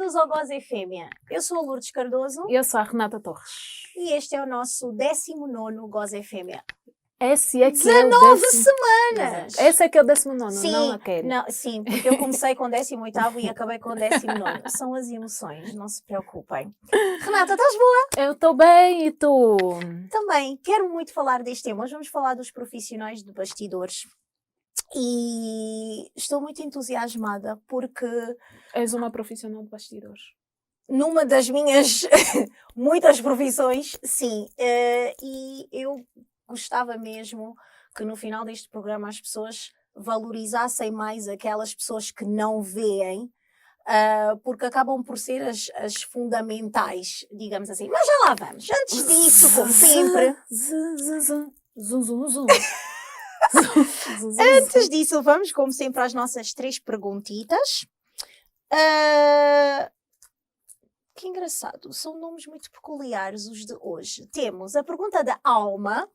Bem-vindos ao Goze Fêmea. Eu sou a Lourdes Cardoso. E eu sou a Renata Torres. E este é o nosso 19º Goze Fêmea. Esse é que 19 semanas! Esse é que é o 19º, sim, não aquele. Sim, porque eu comecei com 18º e acabei com 19º. São as emoções, não se preocupem. Renata, estás boa? Eu estou bem, e tu? Também. Quero muito falar deste tema. Hoje vamos falar dos profissionais de bastidores. E estou muito entusiasmada porque... És uma profissional de bastidores. Numa das minhas muitas profissões, sim. E eu gostava mesmo que no final deste programa as pessoas valorizassem mais aquelas pessoas que não veem, porque acabam por ser as fundamentais, digamos assim. Mas já lá vamos. Antes disso, como sempre... Antes disso, vamos, como sempre, às nossas 3 perguntitas. Que engraçado, são nomes muito peculiares os de hoje. Temos a pergunta da Alma,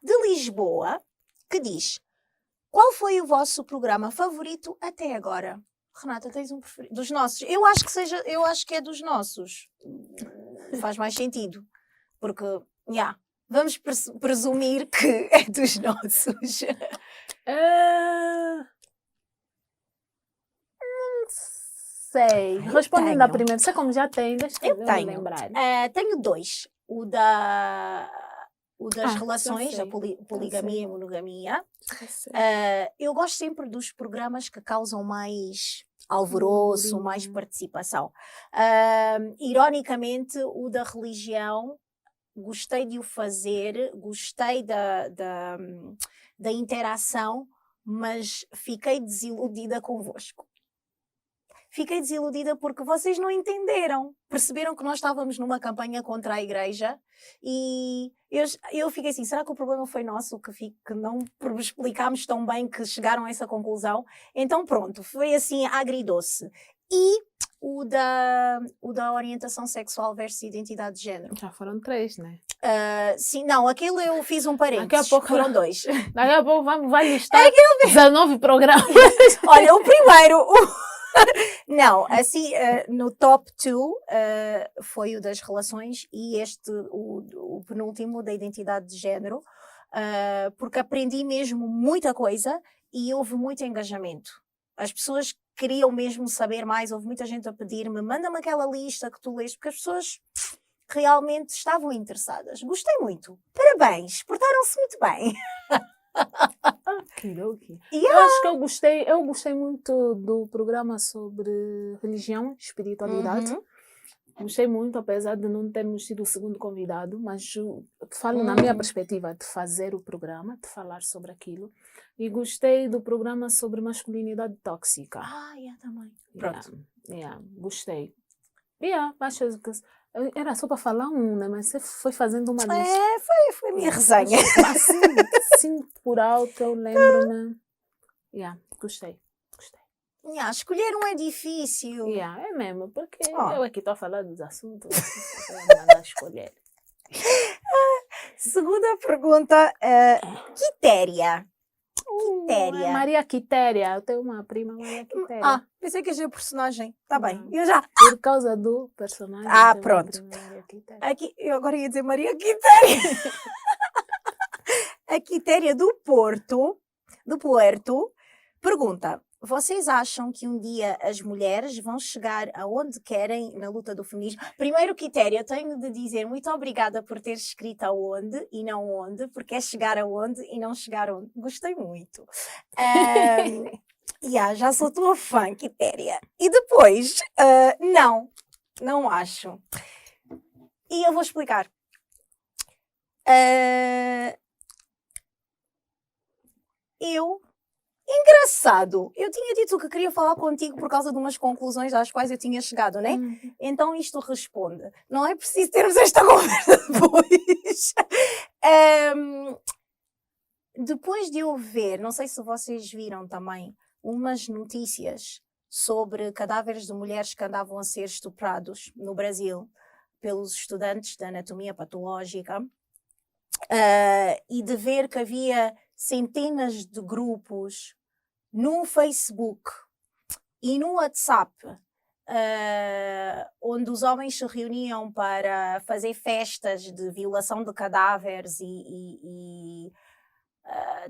de Lisboa, que diz: qual foi o vosso programa favorito até agora? Renata, tens um preferido? Dos nossos? Eu acho que é dos nossos. Faz mais sentido. Porque, vamos presumir que é dos nossos. Sei. Respondendo à primeira, sei como já tem, deixa eu me lembrar. Tenho 2. O das relações, a poligamia e monogamia. Eu gosto sempre dos programas que causam mais alvoroço, mais participação. Ironicamente, o da religião, gostei de o fazer, gostei da interação, mas fiquei desiludida convosco. Fiquei desiludida porque vocês não entenderam. Perceberam que nós estávamos numa campanha contra a igreja e eu fiquei assim, será que o problema foi nosso, que não explicámos tão bem que chegaram a essa conclusão? Então pronto, foi assim agridoce. E o da orientação sexual versus identidade de género. Já foram 3, né? Sim, não, aquele eu fiz um parênteses. Daqui a pouco foram 2. Daqui a pouco vai listar 19 programas. Olha, o primeiro... Não, assim, no top 2 foi o das relações e o penúltimo da identidade de género, porque aprendi mesmo muita coisa e houve muito engajamento. As pessoas queriam mesmo saber mais, houve muita gente a pedir-me, manda-me aquela lista que tu leste, porque as pessoas realmente estavam interessadas. Gostei muito. Parabéns, portaram-se muito bem. Ok. Eu acho que eu gostei muito do programa sobre religião, espiritualidade. Gostei muito, apesar de não termos sido o segundo convidado, mas falo na minha perspectiva de fazer o programa, de falar sobre aquilo. E gostei do programa sobre masculinidade tóxica. Também. Pronto. Gostei. Acho que era só para falar né? Mas você foi fazendo uma lista. Foi a minha resenha. Assim, por alto, eu lembro-me. Gostei. Escolher um é difícil. É mesmo, porque eu aqui estou a falar dos assuntos. Você mandar escolher. Segunda pergunta, Quitéria. Maria Quitéria. Eu tenho uma prima, Maria Quitéria. Pensei que ia ser o personagem. Tá bem. Eu já... Por causa do personagem. Pronto. Aqui, eu agora ia dizer Maria Quitéria. A Quitéria do Puerto, pergunta: vocês acham que um dia as mulheres vão chegar aonde querem na luta do feminismo? Primeiro, Quitéria, tenho de dizer muito obrigada por ter escrito aonde e não onde, porque é chegar aonde e não chegar onde. Gostei muito. Já sou tua fã, Quitéria. E depois, não acho. E eu vou explicar. Engraçado, eu tinha dito que queria falar contigo por causa de umas conclusões às quais eu tinha chegado, né? Então isto responde. Não é preciso termos esta conversa depois. Depois de eu ver, não sei se vocês viram também, umas notícias sobre cadáveres de mulheres que andavam a ser estuprados no Brasil pelos estudantes de anatomia patológica, e de ver que havia centenas de grupos no Facebook e no WhatsApp, onde os homens se reuniam para fazer festas de violação de cadáveres e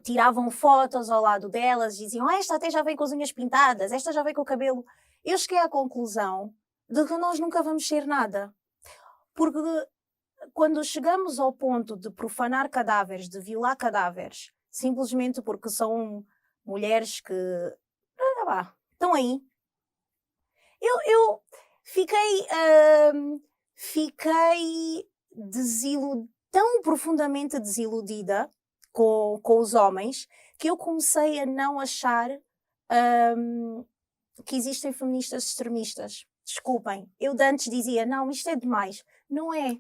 tiravam fotos ao lado delas, diziam, esta até já veio com as unhas pintadas, esta já veio com o cabelo. Eu cheguei à conclusão de que nós nunca vamos ser nada. Porque quando chegamos ao ponto de profanar cadáveres, de violar cadáveres, simplesmente porque são mulheres que estão aí. Eu fiquei tão profundamente desiludida com os homens que eu comecei a não achar que existem feministas extremistas. Desculpem, eu de antes dizia, não, isto é demais. Não é.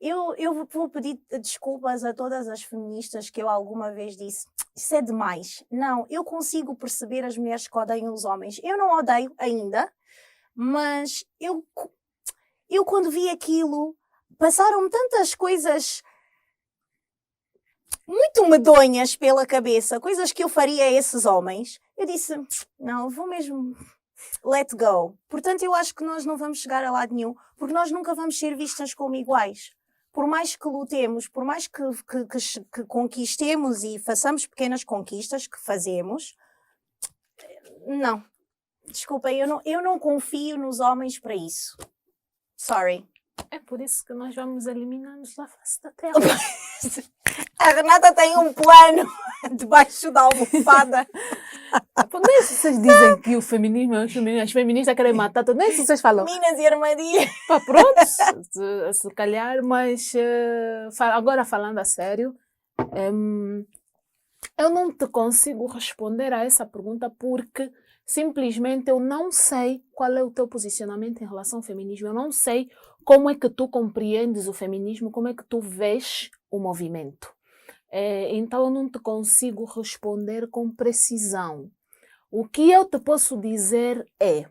Eu vou pedir desculpas a todas as feministas que eu alguma vez disse, isso é demais. Não, eu consigo perceber as mulheres que odeiam os homens. Eu não odeio ainda, mas eu quando vi aquilo, passaram-me tantas coisas muito medonhas pela cabeça, coisas que eu faria a esses homens. Eu disse, não, vou mesmo let go. Portanto, eu acho que nós não vamos chegar a lado nenhum, porque nós nunca vamos ser vistas como iguais. Por mais que lutemos, por mais que conquistemos e façamos pequenas conquistas, que fazemos, não. Desculpem, eu não confio nos homens para isso. Sorry. É por isso que nós vamos eliminar-nos da face da terra. A Renata tem um plano debaixo da almofada. Nem se vocês dizem que o feminismo, as feministas querem matar, nem se vocês falam. Minas e armadilha. Pronto, se calhar, mas agora falando a sério, eu não te consigo responder a essa pergunta porque simplesmente eu não sei qual é o teu posicionamento em relação ao feminismo. Eu não sei como é que tu compreendes o feminismo, como é que tu vês o movimento. Então eu não te consigo responder com precisão. O que eu te posso dizer é,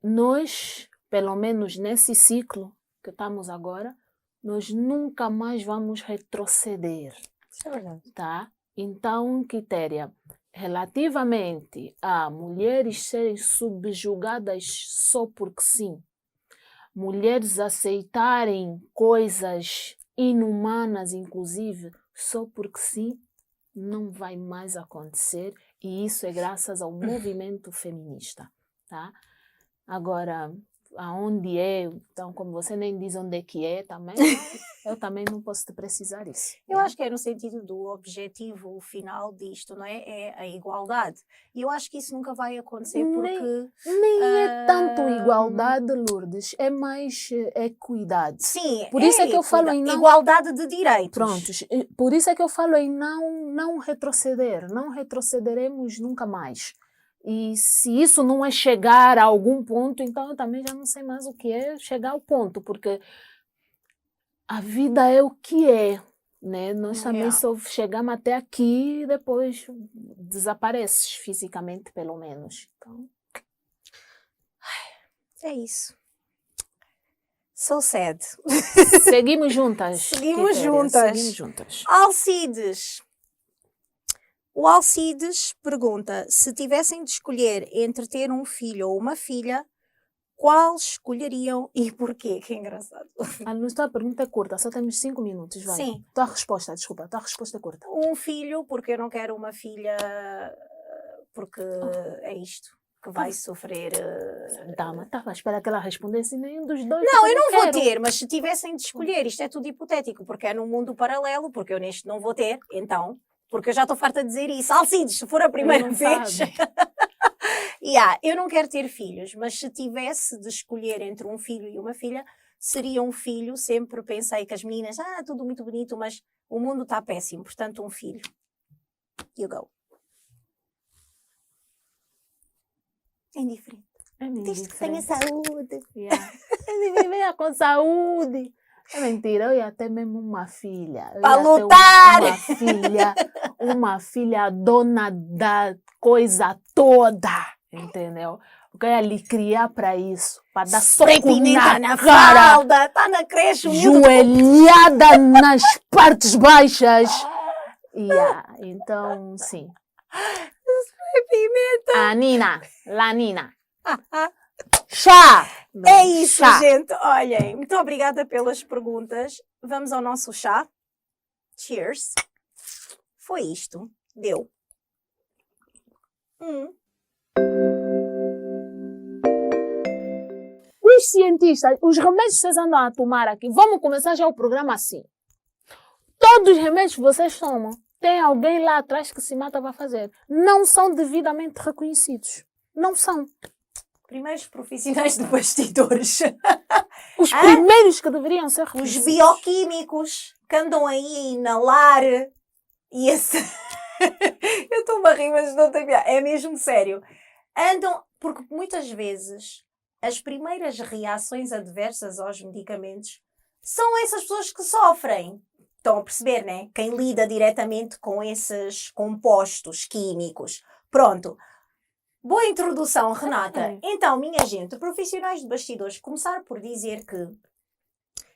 nós, pelo menos nesse ciclo que estamos agora, nós nunca mais vamos retroceder. Isso é verdade. Tá? Então, Quitéria, relativamente a mulheres serem subjugadas só porque sim, mulheres aceitarem coisas inumanas, inclusive, só porque sim, não vai mais acontecer e isso é graças ao movimento feminista, tá? Agora, aonde é, então, como você nem diz onde é que é também, eu também não posso te precisar isso. Eu acho que é no sentido do objetivo final disto, não é? É a igualdade. E eu acho que isso nunca vai acontecer porque... Nem é tanto igualdade, Lourdes, é mais equidade. Sim, por isso é que eu falo em não... igualdade de direitos. Prontos, por isso é que eu falo em não retroceder. Não retrocederemos nunca mais. E se isso não é chegar a algum ponto, então eu também já não sei mais o que é chegar ao ponto, porque a vida é o que é, né? Nós também só chegamos até aqui e depois desapareces fisicamente, pelo menos. Então... É isso. So sad. Seguimos juntas. Seguimos juntas. Alcides. O Alcides pergunta, se tivessem de escolher entre ter um filho ou uma filha, qual escolheriam e porquê? Que engraçado. A nossa pergunta é curta, só temos 5 minutos, vai. Sim. Tua resposta é curta. Um filho, porque eu não quero uma filha, porque é isto, que vai sofrer... Mas estava à espera que ela respondesse nenhum dos dois. Não, eu não vou ter, mas se tivessem de escolher, isto é tudo hipotético, porque é num mundo paralelo, porque eu neste não vou ter, então... Porque eu já estou farta de dizer isso. Alcides, se for a primeira vez. Eu não quero ter filhos, mas se tivesse de escolher entre um filho e uma filha, seria um filho. Sempre pensei que as meninas, tudo muito bonito, mas o mundo está péssimo, portanto um filho. You go. É indiferente. Desde que tenha saúde. Venha com saúde. É mentira, eu ia ter mesmo uma filha. Para lutar! Uma filha dona da coisa toda, entendeu? Porque eu ia lhe criar para isso, para dar soco na cara, fralda, tá na creche, joelhada nas partes baixas. Então, sim. Pimenta. Nina, Lanina. Chá! É isso, chá. gente. Olhem, muito obrigada pelas perguntas. Vamos ao nosso chá. Cheers. Foi isto. Deu. Os cientistas, os remédios que vocês andam a tomar aqui, vamos começar já o programa assim. Todos os remédios que vocês tomam, tem alguém lá atrás que se mata para fazer. Não são devidamente reconhecidos. Não são. Primeiros profissionais de bastidores. Os primeiros que deveriam ser reconhecidos. Os bioquímicos que andam aí a inalar e esse... Eu estou-me a rir, mas não tem piada. É mesmo sério. Andam... Porque muitas vezes as primeiras reações adversas aos medicamentos são essas pessoas que sofrem. Estão a perceber, né? Quem lida diretamente com esses compostos químicos. Pronto. Boa introdução, Renata. Então, minha gente, profissionais de bastidores, começar por dizer que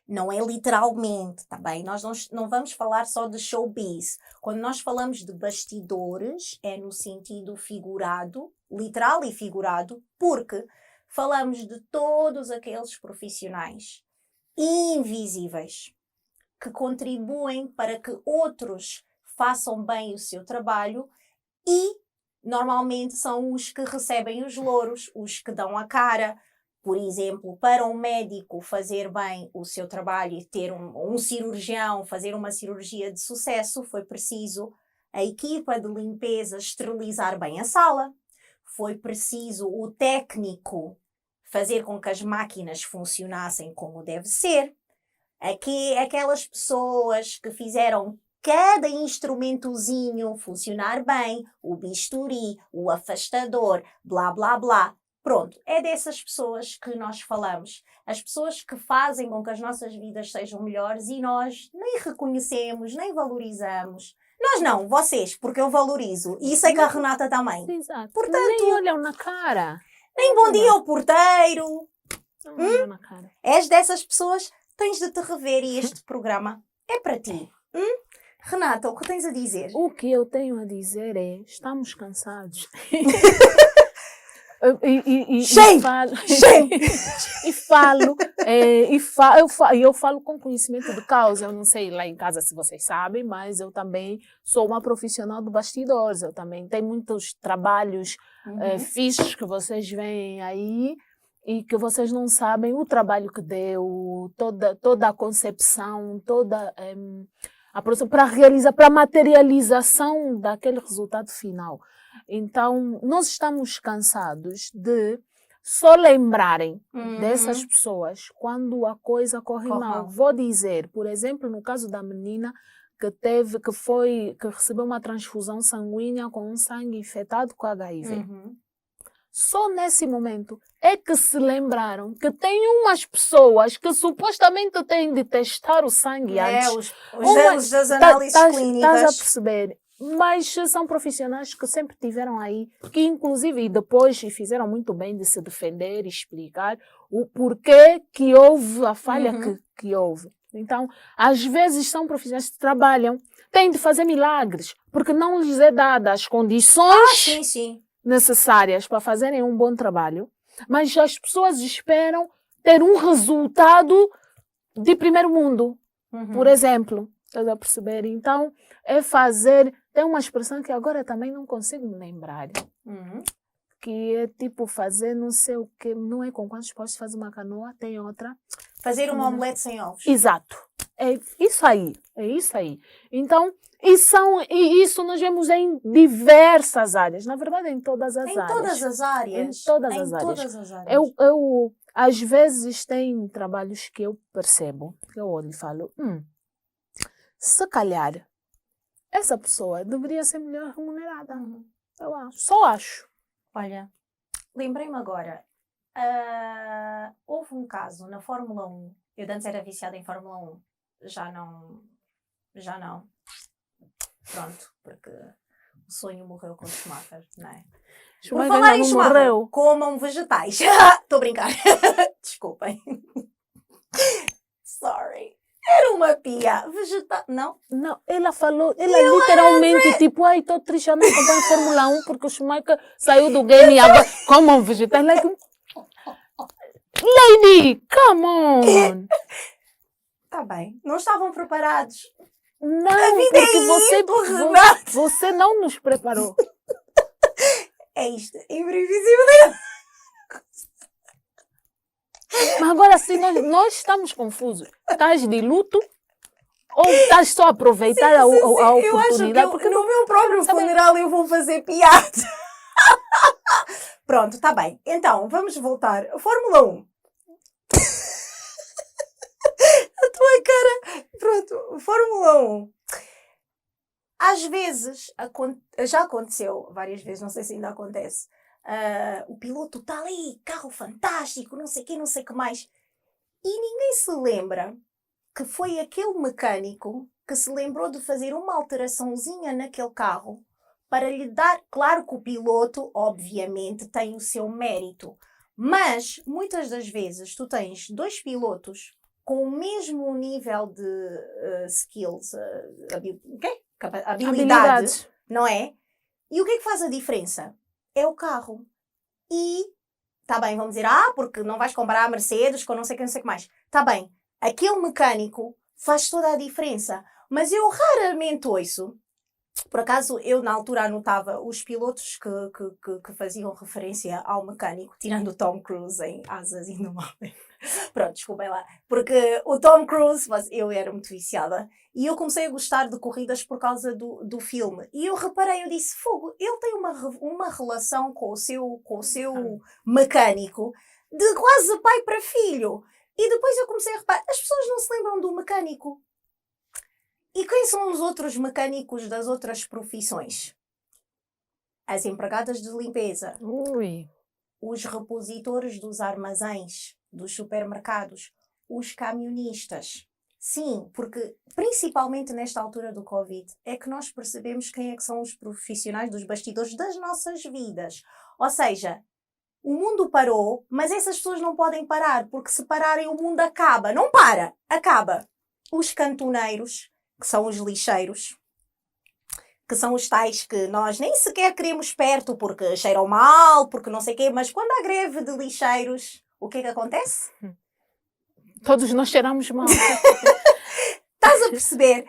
não é literalmente, tá bem? Nós não vamos falar só de showbiz. Quando nós falamos de bastidores, é no sentido figurado, literal e figurado, porque falamos de todos aqueles profissionais invisíveis que contribuem para que outros façam bem o seu trabalho e normalmente são os que recebem os louros, os que dão a cara. Por exemplo, para um médico fazer bem o seu trabalho e ter um cirurgião fazer uma cirurgia de sucesso, foi preciso a equipa de limpeza esterilizar bem a sala, foi preciso o técnico fazer com que as máquinas funcionassem como deve ser. Aquelas pessoas que fizeram cada instrumentozinho funcionar bem, o bisturi, o afastador, blá blá blá. Pronto, é dessas pessoas que nós falamos. As pessoas que fazem com que as nossas vidas sejam melhores e nós nem reconhecemos, nem valorizamos. Nós não, vocês, porque eu valorizo. E sei que a Renata também. Exato. Portanto, nem olham na cara. Nem bom dia ao porteiro. Não olham na cara. És dessas pessoas, tens de te rever e este programa é para ti. Renata, o que tens a dizer? O que eu tenho a dizer é, estamos cansados. Eu falo com conhecimento de causa. Eu não sei lá em casa se vocês sabem, mas eu também sou uma profissional de bastidores. Eu também tenho muitos trabalhos fixos que vocês veem aí e que vocês não sabem o trabalho que deu, toda a concepção, toda a produção para a materialização daquele resultado final. Então, nós estamos cansados de só lembrarem dessas pessoas quando a coisa corre mal. Vou dizer, por exemplo, no caso da menina que recebeu uma transfusão sanguínea com um sangue infectado com HIV. Só nesse momento é que se lembraram que tem umas pessoas que supostamente têm de testar o sangue antes. Os das análises clínicas. Estás a perceber? Mas são profissionais que sempre tiveram aí, que inclusive depois fizeram muito bem de se defender e explicar o porquê que houve a falha que houve. Então, às vezes são profissionais que trabalham, têm de fazer milagres, porque não lhes é dada as condições necessárias para fazerem um bom trabalho, mas as pessoas esperam ter um resultado de primeiro mundo, por exemplo. Estás a perceber? Então, é fazer... Tem uma expressão que agora também não consigo me lembrar. Que é tipo fazer não sei o quê. Não é com quantos postos faz uma canoa, tem outra. Fazer uma omelete sem ovos. Exato. É isso aí. É isso aí. Então, e isso nós vemos em diversas áreas. Na verdade, em todas as áreas. Em todas as áreas. Em todas as áreas. Eu, às vezes, tem trabalhos que eu percebo. Que eu olho e falo... se calhar, essa pessoa deveria ser melhor remunerada. Eu acho. Só acho. Olha, lembrei-me agora. Houve um caso na Fórmula 1. Eu antes era viciada em Fórmula 1. Já não. Pronto, porque o sonho morreu com o Schumacher, não é? Por falar em Schumacher, comam vegetais. Estou a brincar. Desculpem. Sorry. Era uma pia vegetal. Não? Não, ela falou, ela literalmente, tipo, ai, estou triste, eu não acompanho Fórmula 1 porque o Schumacher saiu do game e agora, como um vegetal. Like, lady, come on! Tá bem. Não estavam preparados. Não, vida porque é Renato. você não nos preparou. É isto. Imprevisibilidade. Mas agora sim, nós estamos confusos. Estás de luto ou estás só a aproveitar a oportunidade? Eu acho que porque no meu próprio sabe? funeral eu vou fazer piada. Pronto, tá bem. Então, vamos voltar. Fórmula 1. A tua cara. Pronto, Fórmula 1. Às vezes, já aconteceu várias vezes, não sei se ainda acontece. O piloto está ali, carro fantástico, não sei o que, não sei o que mais. E ninguém se lembra que foi aquele mecânico que se lembrou de fazer uma alteraçãozinha naquele carro para lhe dar... Claro que o piloto, obviamente, tem o seu mérito. Mas, muitas das vezes, tu tens dois pilotos com o mesmo nível de skills, habilidade, não é? E o que é que faz a diferença? É o carro. E, tá bem, vamos dizer, porque não vais comprar a Mercedes com não sei o que, não sei o que mais. Tá bem, aquele mecânico faz toda a diferença. Mas eu raramente ouço. Por acaso, eu na altura anotava os pilotos que faziam referência ao mecânico, tirando o Tom Cruise em Asas Indomáveis. Pronto, desculpem lá. Porque o Tom Cruise, eu era muito viciada. E eu comecei a gostar de corridas por causa do filme. E eu reparei, eu disse, fogo, ele tem uma relação com o seu mecânico de quase pai para filho. E depois eu comecei a reparar, as pessoas não se lembram do mecânico. E quem são os outros mecânicos das outras profissões? As empregadas de limpeza. Ui. Os repositores dos armazéns, dos supermercados. Os camionistas. Sim, porque principalmente nesta altura do Covid é que nós percebemos quem é que são os profissionais dos bastidores das nossas vidas. Ou seja, o mundo parou, mas essas pessoas não podem parar, porque se pararem o mundo acaba. Não para, acaba. Os cantoneiros, que são os lixeiros, que são os tais que nós nem sequer queremos perto porque cheiram mal, porque não sei o quê, mas quando há greve de lixeiros, o que é que acontece? Todos nós cheiramos mal. Estás a perceber?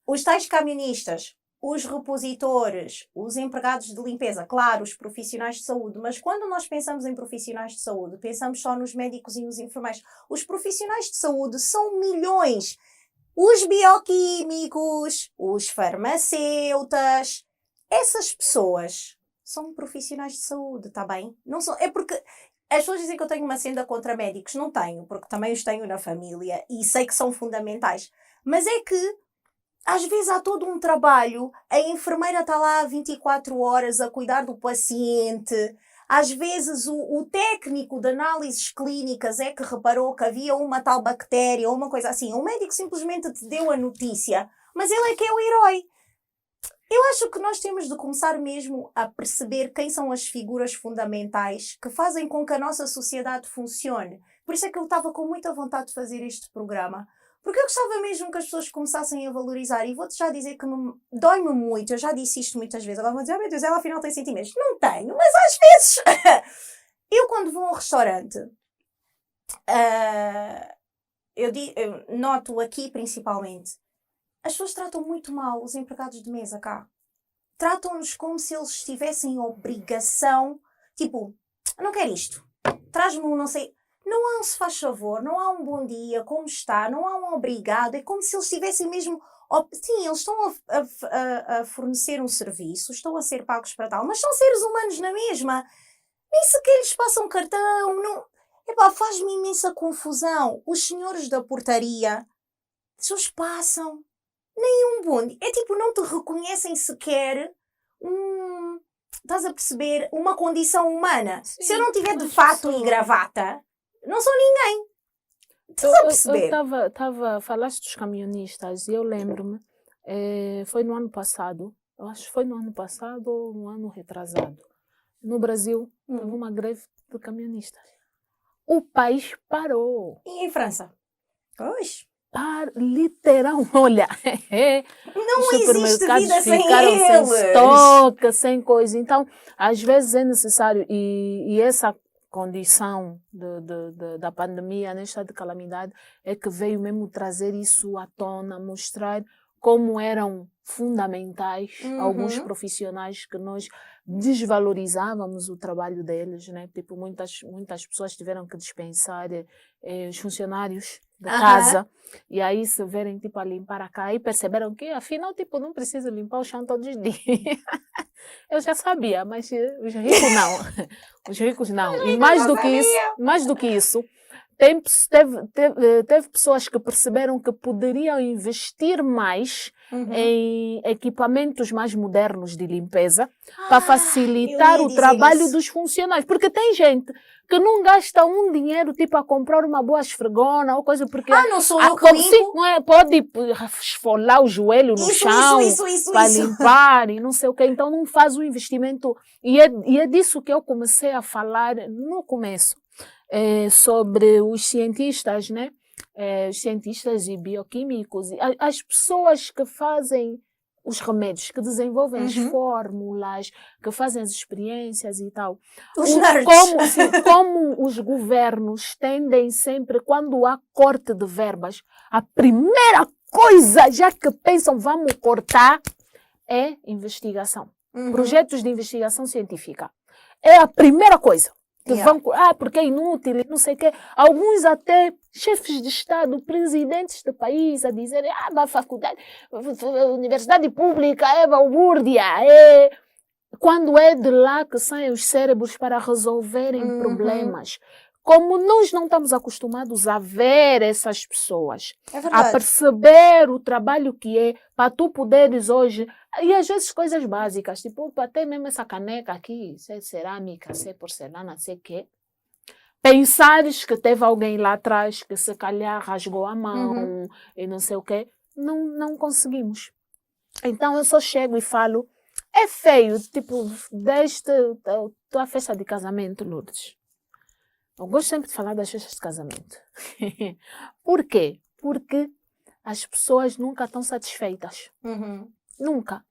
Os tais camionistas, os repositores, os empregados de limpeza, claro, os profissionais de saúde, mas quando nós pensamos em profissionais de saúde, pensamos só nos médicos e nos enfermeiros. Os profissionais de saúde são milhões. Os bioquímicos, os farmacêutas, essas pessoas são profissionais de saúde, tá bem? Não são, é porque as pessoas dizem que eu tenho uma senda contra médicos. Não tenho, porque também os tenho na família e sei que são fundamentais. Mas é que às vezes há todo um trabalho, a enfermeira está lá 24 horas a cuidar do paciente. Às vezes o técnico de análises clínicas é que reparou que havia uma tal bactéria ou uma coisa assim. O médico simplesmente te deu a notícia, mas ele é que é o herói. Eu acho que nós temos de começar mesmo a perceber quem são as figuras fundamentais que fazem com que a nossa sociedade funcione. Por isso é que eu estava com muita vontade de fazer este programa. Porque eu gostava mesmo que as pessoas começassem a valorizar. E vou-te já dizer que dói-me muito. Eu já disse isto muitas vezes. Agora vou dizer, meu Deus, ela afinal tem sentimentos. Não tenho, mas às vezes... Eu quando vou a um restaurante, eu noto aqui principalmente, as pessoas tratam muito mal os empregados de mesa cá. Tratam-nos como se eles tivessem obrigação. Tipo, não quero isto. Traz-me um não sei... Não há um se faz favor, não há um bom dia, como está, não há um obrigado. É como se eles tivessem mesmo... Sim, eles estão a fornecer um serviço, estão a ser pagos para tal, mas são seres humanos na mesma. Nem sequer lhes passam cartão. Não... Epá, faz-me imensa confusão. Os senhores da portaria, se os passam, nem um bom dia. É tipo, não te reconhecem sequer estás a perceber? Uma condição humana. Sim, se eu não tiver de fato e gravata... Não sou ninguém. Estás a perceber? Falaste dos camionistas e eu lembro-me, foi no ano passado, eu acho que foi no ano passado ou no ano retrasado. No Brasil, houve uma greve de camionistas. O país parou. E em França? Pois. literal, olha, Não os existe supermercados vida sem ficaram sem eles. estoque, sem coisa. Então, às vezes é necessário, e essa condição da pandemia, nesta de calamidade, é que veio mesmo trazer isso à tona, mostrar como eram fundamentais alguns profissionais que nós desvalorizávamos o trabalho deles, né? Tipo, muitas pessoas tiveram que dispensar os funcionários de casa, e aí se verem, tipo, a limpar a casa, e perceberam que, afinal, tipo, não precisa limpar o chão todos os dias. Eu já sabia, mas os ricos não. Os ricos não. E mais do que isso, teve pessoas que perceberam que poderiam investir mais em equipamentos mais modernos de limpeza para facilitar o trabalho dos funcionários. Porque tem gente que não gasta um dinheiro tipo a comprar uma boa esfregona ou coisa porque não sou eu que limpo? Sim, não é, pode esfolar o joelho no chão para limpar e não sei o quê. Então não faz o investimento. E é disso que eu comecei a falar no começo. Sobre os cientistas, né? Os cientistas e bioquímicos, as pessoas que fazem os remédios, que desenvolvem as fórmulas, que fazem as experiências e tal. Os nerds. Como os governos tendem sempre, quando há corte de verbas, a primeira coisa, já que pensam vamos cortar, é investigação. Projetos de investigação científica. É a primeira coisa. Porque é inútil, não sei o quê. Alguns até chefes de Estado, presidentes do país a dizerem, a faculdade, a universidade pública é balbúrdia, quando é de lá que saem os cérebros para resolverem problemas. Como nós não estamos acostumados a ver essas pessoas, a perceber o trabalho que é, para tu poderes hoje, e às vezes coisas básicas, tipo, até mesmo essa caneca aqui, se é cerâmica, se é porcelana, sei o quê, pensares que teve alguém lá atrás que se calhar rasgou a mão e não sei o quê, não conseguimos. Então eu só chego e falo, é feio, tipo, desde a tua festa de casamento, Lourdes. Eu gosto sempre de falar das festas de casamento. Por quê? Porque as pessoas nunca estão satisfeitas. Nunca.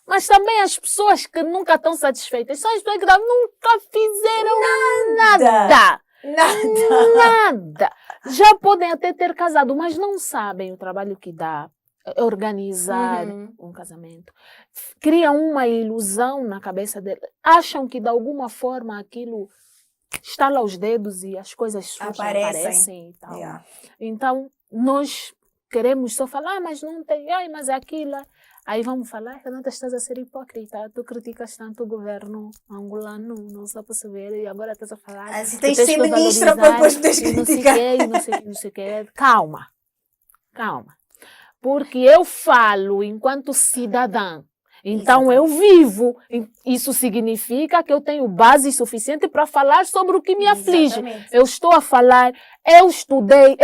Mas também as pessoas que nunca estão satisfeitas são as pessoas que nunca fizeram nada. Nada. Já podem até ter casado, mas não sabem o trabalho que dá organizar um casamento. Criam uma ilusão na cabeça deles. Acham que de alguma forma aquilo estala os dedos e as coisas surgem, aparecem e tal. Então, nós queremos só falar, mas não tem, mas é aquilo. Aí vamos falar, Renata, estás a ser hipócrita, tu criticas tanto o governo angolano, não só para saber, e agora estás a falar. Se tens de ser ministra para depois poderes criticar. Não sei o quê. Calma. Porque eu falo enquanto cidadã. Então eu vivo. Isso significa que eu tenho base suficiente para falar sobre o que me aflige. Eu estou a falar, eu estudei,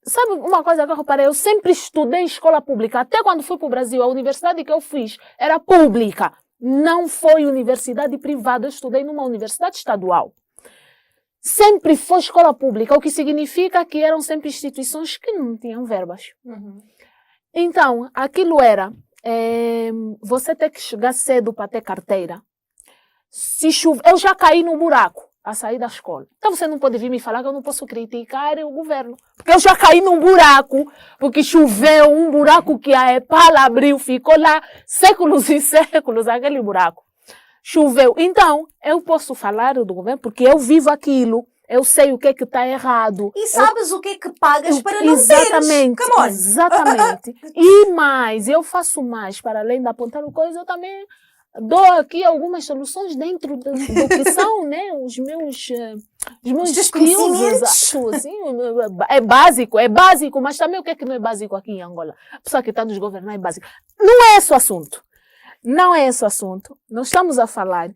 sabe uma coisa que eu reparei? Eu sempre estudei em escola pública. Até quando fui para o Brasil, a universidade que eu fiz era pública. Não foi universidade privada. Eu estudei numa universidade estadual. Sempre foi escola pública, o que significa que eram sempre instituições que não tinham verbas. Então, aquilo era você ter que chegar cedo para ter carteira. Se chover, eu já caí no buraco a sair da escola. Então você não pode vir me falar que eu não posso criticar o governo. Porque eu já caí num buraco, porque choveu, um buraco que a EPAL abriu, ficou lá séculos e séculos, aquele buraco. Choveu. Então, eu posso falar do governo porque eu vivo aquilo. Eu sei o que é que está errado. E sabes o que é que pagas para não teres. Come on. Exatamente. E mais, eu faço mais. Para além de apontar o coisa, eu também dou aqui algumas soluções dentro do que são, né, os meus skills. Assim, é básico, mas também o que é que não é básico aqui em Angola? A pessoa que está nos governar é básico. Não é esse o assunto. Não é esse o assunto. Nós estamos a falar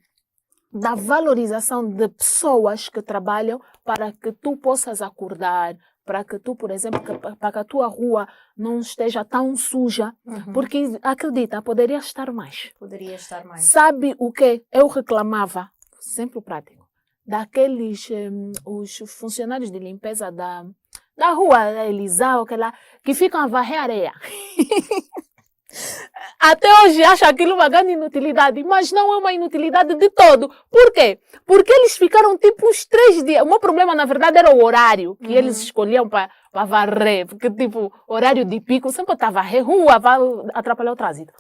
da valorização de pessoas que trabalham para que tu possas acordar, para que tu, por exemplo, para que a tua rua não esteja tão suja, porque, acredita, poderia estar mais. Sabe o que eu reclamava? Sempre prático. Daqueles, os funcionários de limpeza da rua Elisau, que ficam a varrer areia. Até hoje acho aquilo uma grande inutilidade, mas não é uma inutilidade de todo. Por quê? Porque eles ficaram tipo uns 3 dias. O meu problema, na verdade, era o horário que eles escolhiam para varrer. Porque, tipo, horário de pico, sempre estava a varrer rua, vai atrapalhar o trânsito.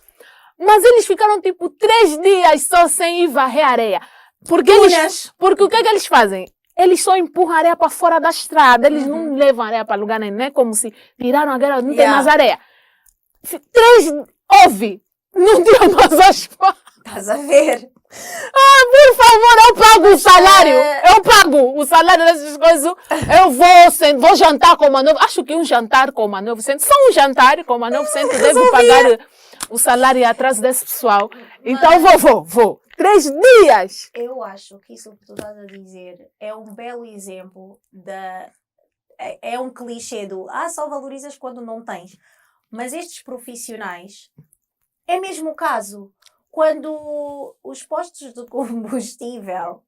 Mas eles ficaram tipo 3 dias só sem ir varrer areia. Porque o que é que eles fazem? Eles só empurram areia para fora da estrada. Eles não levam areia para lugar nenhum. Não é como se tiraram a areia, não tem mais areia. 3, não tinha mais asfalto. Estás a ver? Por favor, eu pago o salário. Eu pago o salário dessas coisas. Eu vou jantar com uma 900. Acho que um jantar com uma 900. Só um jantar com uma 900 deve pagar o salário e atraso desse pessoal. Então vou. 3 dias. Eu acho que isso que tu estás a dizer é um belo exemplo é um clichê do só valorizas quando não tens. Mas estes profissionais, é mesmo o caso. Quando os postos de combustível,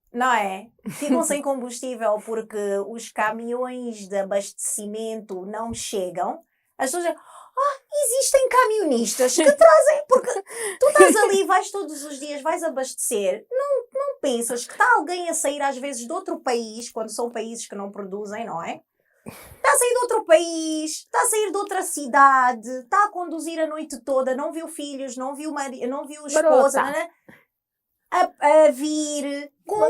não é? Ficam sem combustível porque os caminhões de abastecimento não chegam, as pessoas dizem, existem camionistas que trazem, porque tu estás ali, vais todos os dias, vais abastecer, não pensas que está alguém a sair às vezes de outro país, quando são países que não produzem, não é? Está a sair de outro país, está a sair de outra cidade, está a conduzir a noite toda, não viu filhos, não viu marido, não viu esposa, né? A vir com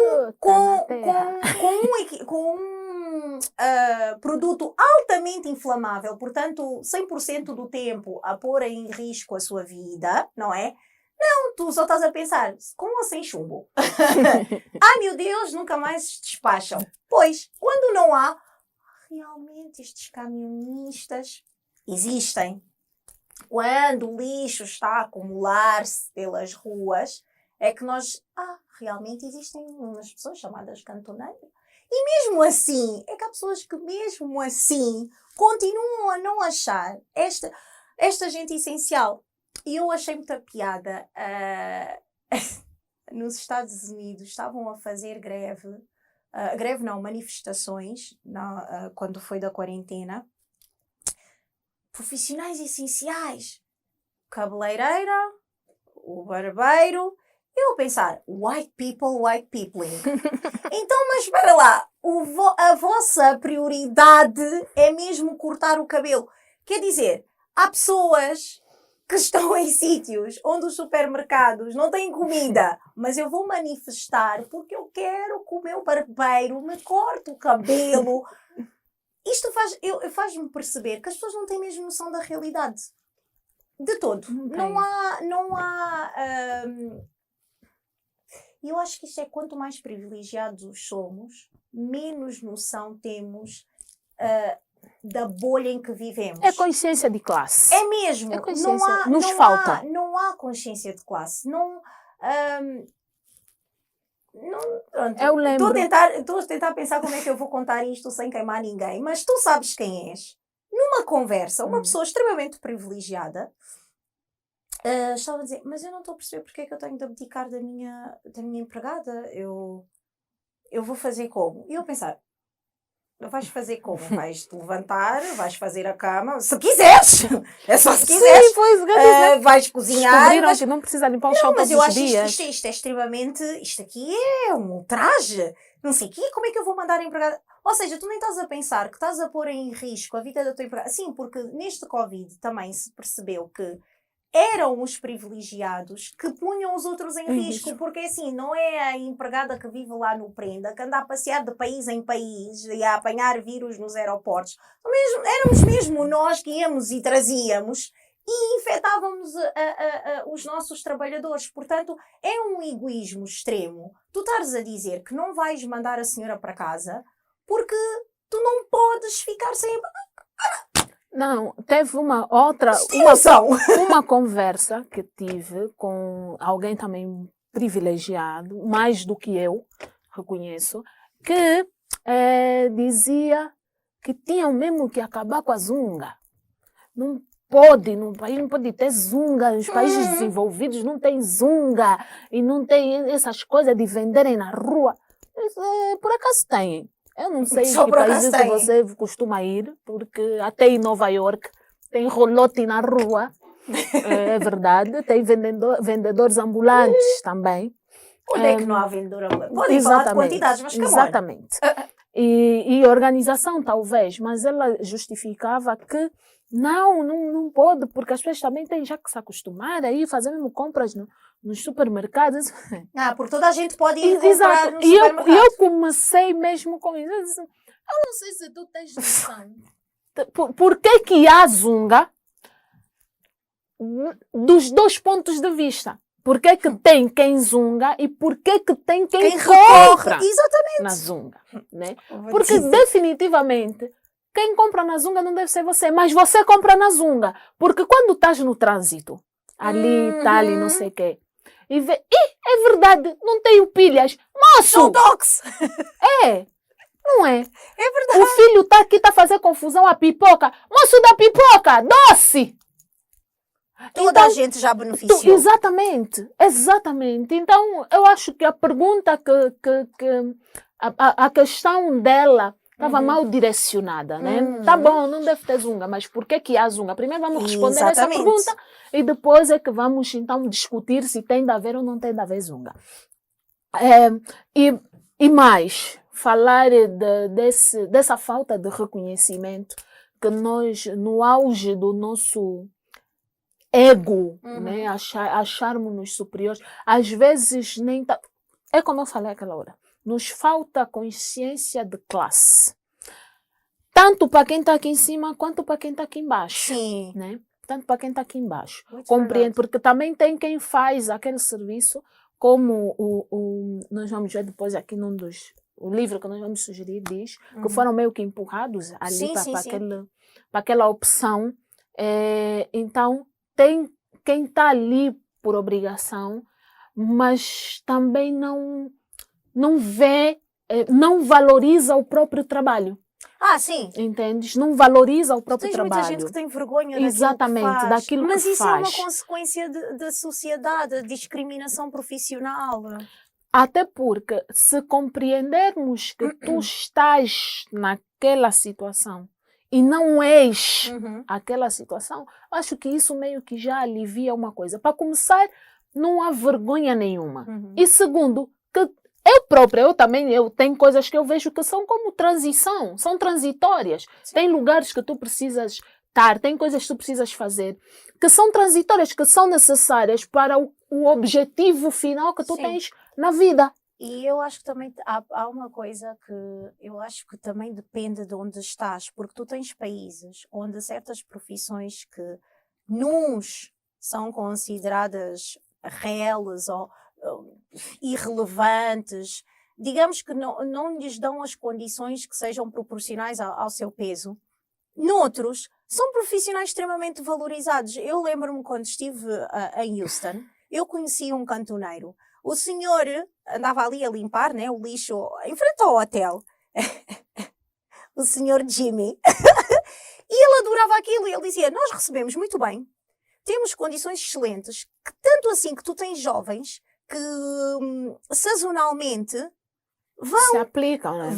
um produto altamente inflamável, portanto 100% do tempo a pôr em risco a sua vida, não é? Não, tu só estás a pensar, com ou sem chumbo? Ai meu Deus, nunca mais se despacham. Pois, quando não há, realmente estes camionistas existem. Quando o lixo está a acumular-se pelas ruas, é que nós, realmente existem umas pessoas chamadas cantoneiros. E mesmo assim, é que há pessoas que mesmo assim continuam a não achar esta gente essencial. E eu achei muita piada. Nos Estados Unidos estavam a fazer manifestações, quando foi da quarentena. Profissionais essenciais. Cabeleireira, o barbeiro. Eu a pensar, white people. Então, mas espera lá, a vossa prioridade é mesmo cortar o cabelo. Quer dizer, há pessoas que estão em sítios onde os supermercados não têm comida, mas eu vou manifestar porque eu quero que o meu barbeiro me corte o cabelo. Isto faz-me perceber que as pessoas não têm mesmo noção da realidade. De todo. Não há eu acho que isto é quanto mais privilegiados somos, menos noção temos da bolha em que vivemos. É consciência de classe. É mesmo. É consciência. Nos falta. Não há consciência de classe. Eu lembro. Estou a tentar pensar como é que eu vou contar isto sem queimar ninguém, mas tu sabes quem és. Numa conversa, uma pessoa extremamente privilegiada estava a dizer, mas eu não estou a perceber porque é que eu tenho de abdicar da minha empregada. Eu vou fazer como? E eu a pensar, vais fazer como? Vais-te levantar, vais fazer a cama, se quiseres! É só se quiseres! Sim, pois, vais cozinhar. Que não precisa limpar o chão todos os dias. Isto é extremamente... Isto aqui é um ultraje. Não sei o quê, como é que eu vou mandar a empregada? Ou seja, tu nem estás a pensar que estás a pôr em risco a vida da tua empregada. Sim, porque neste Covid também se percebeu que eram os privilegiados que punham os outros em risco, porque assim, não é a empregada que vive lá no Prenda, que anda a passear de país em país e a apanhar vírus nos aeroportos. Éramos mesmo nós que íamos e trazíamos e infectávamos os nossos trabalhadores. Portanto, é um egoísmo extremo. Tu estares a dizer que não vais mandar a senhora para casa porque tu não podes ficar sem... Não, teve uma conversa que tive com alguém também privilegiado, mais do que eu, reconheço, que dizia que tinham mesmo que acabar com a zunga. No país não pode ter zunga, os países desenvolvidos não têm zunga e não tem essas coisas de venderem na rua. Por acaso têm. Eu não sei Só que por país acaso que tem. você costuma ir, porque até em Nova York tem rolote na rua, é verdade. Tem vendedores ambulantes também. Onde é que não há vendedor ambulante? Podem falar de Exatamente, quantidades, mas come on. exatamente. E organização, talvez, mas ela justificava que não pode, porque as pessoas também têm já que se acostumar a ir fazer mesmo compras nos supermercados. Porque toda a gente pode ir comprar Exato. no E supermercado. eu comecei mesmo com isso. Eu disse, eu não sei se tu tens noção. Por que há zunga dos dois pontos de vista? Por que tem quem zunga e por que tem quem compra Exatamente. na zunga? Né? Porque definitivamente quem compra na zunga não deve ser você, mas você compra na zunga. Porque quando estás no trânsito, ali, tal e não sei o quê, e vê, é verdade, não tenho pilhas. Moço! Não toques! É, não é? É verdade. O filho está aqui, está a fazer confusão, a pipoca. Moço da pipoca, doce! Toda a gente já beneficiou. Exatamente. Então, eu acho que a pergunta a questão dela estava mal direcionada, né? Tá bom, não deve ter zunga, mas por que há zunga? Primeiro vamos responder essa pergunta e depois é que vamos, então, discutir se tem de haver ou não tem de haver zunga. E mais, falar dessa falta de reconhecimento que nós, no auge do nosso ego, né? Acharmos-nos superiores, às vezes nem tá. É como eu falei aquela hora. Nos falta consciência de classe. Tanto para quem está aqui em cima, quanto para quem está aqui embaixo. Sim. Né? Tanto para quem está aqui embaixo. Muito Compreende? verdade. Porque também tem quem faz aquele serviço, como nós vamos ver depois aqui o livro que nós vamos sugerir diz, que foram meio que empurrados ali para aquela opção. Então, tem quem está ali por obrigação, mas também não vê, não valoriza o próprio trabalho. Sim. Entendes? Não valoriza o próprio trabalho. Muita gente que tem vergonha Exatamente, daquilo mas que isso faz. é uma consequência da sociedade, discriminação profissional. Até porque, se compreendermos que tu estás naquela situação e não és aquela situação, acho que isso meio que já alivia uma coisa. Para começar, não há vergonha nenhuma. E segundo, que eu também tenho coisas que eu vejo que são como transição, são transitórias. Sim. Tem lugares que tu precisas estar, tem coisas que tu precisas fazer, que são transitórias, que são necessárias para o objetivo final que tu tens na vida. E eu acho que também há uma coisa que eu acho que também depende de onde estás, porque tu tens países onde certas profissões que nos são consideradas reais ou irrelevantes, digamos que não lhes dão as condições que sejam proporcionais ao seu peso. Noutros, são profissionais extremamente valorizados. Eu lembro-me quando estive em Houston, eu conheci um cantoneiro. O senhor andava ali a limpar, né, o lixo em frente ao hotel. O senhor Jimmy. E ele adorava aquilo. E ele dizia, nós recebemos muito bem. Temos condições excelentes. Que, tanto assim que tu tens jovens que sazonalmente se aplicam, né?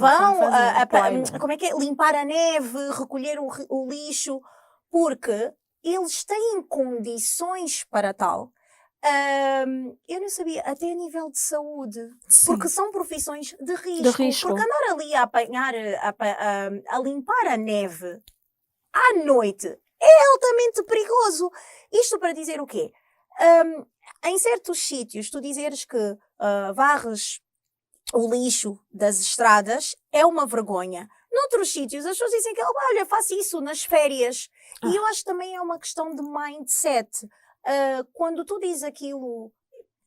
Como é que é? Limpar a neve, recolher o lixo. Porque eles têm condições para tal. Eu não sabia, até a nível de saúde. Sim. Porque são profissões de risco. Porque andar ali a apanhar, a limpar a neve à noite é altamente perigoso. Isto para dizer o quê? Em certos sítios, tu dizeres que varres o lixo das estradas é uma vergonha. Noutros sítios, as pessoas dizem que, olha, faço isso nas férias. E eu acho que também é uma questão de mindset. Quando tu dizes aquilo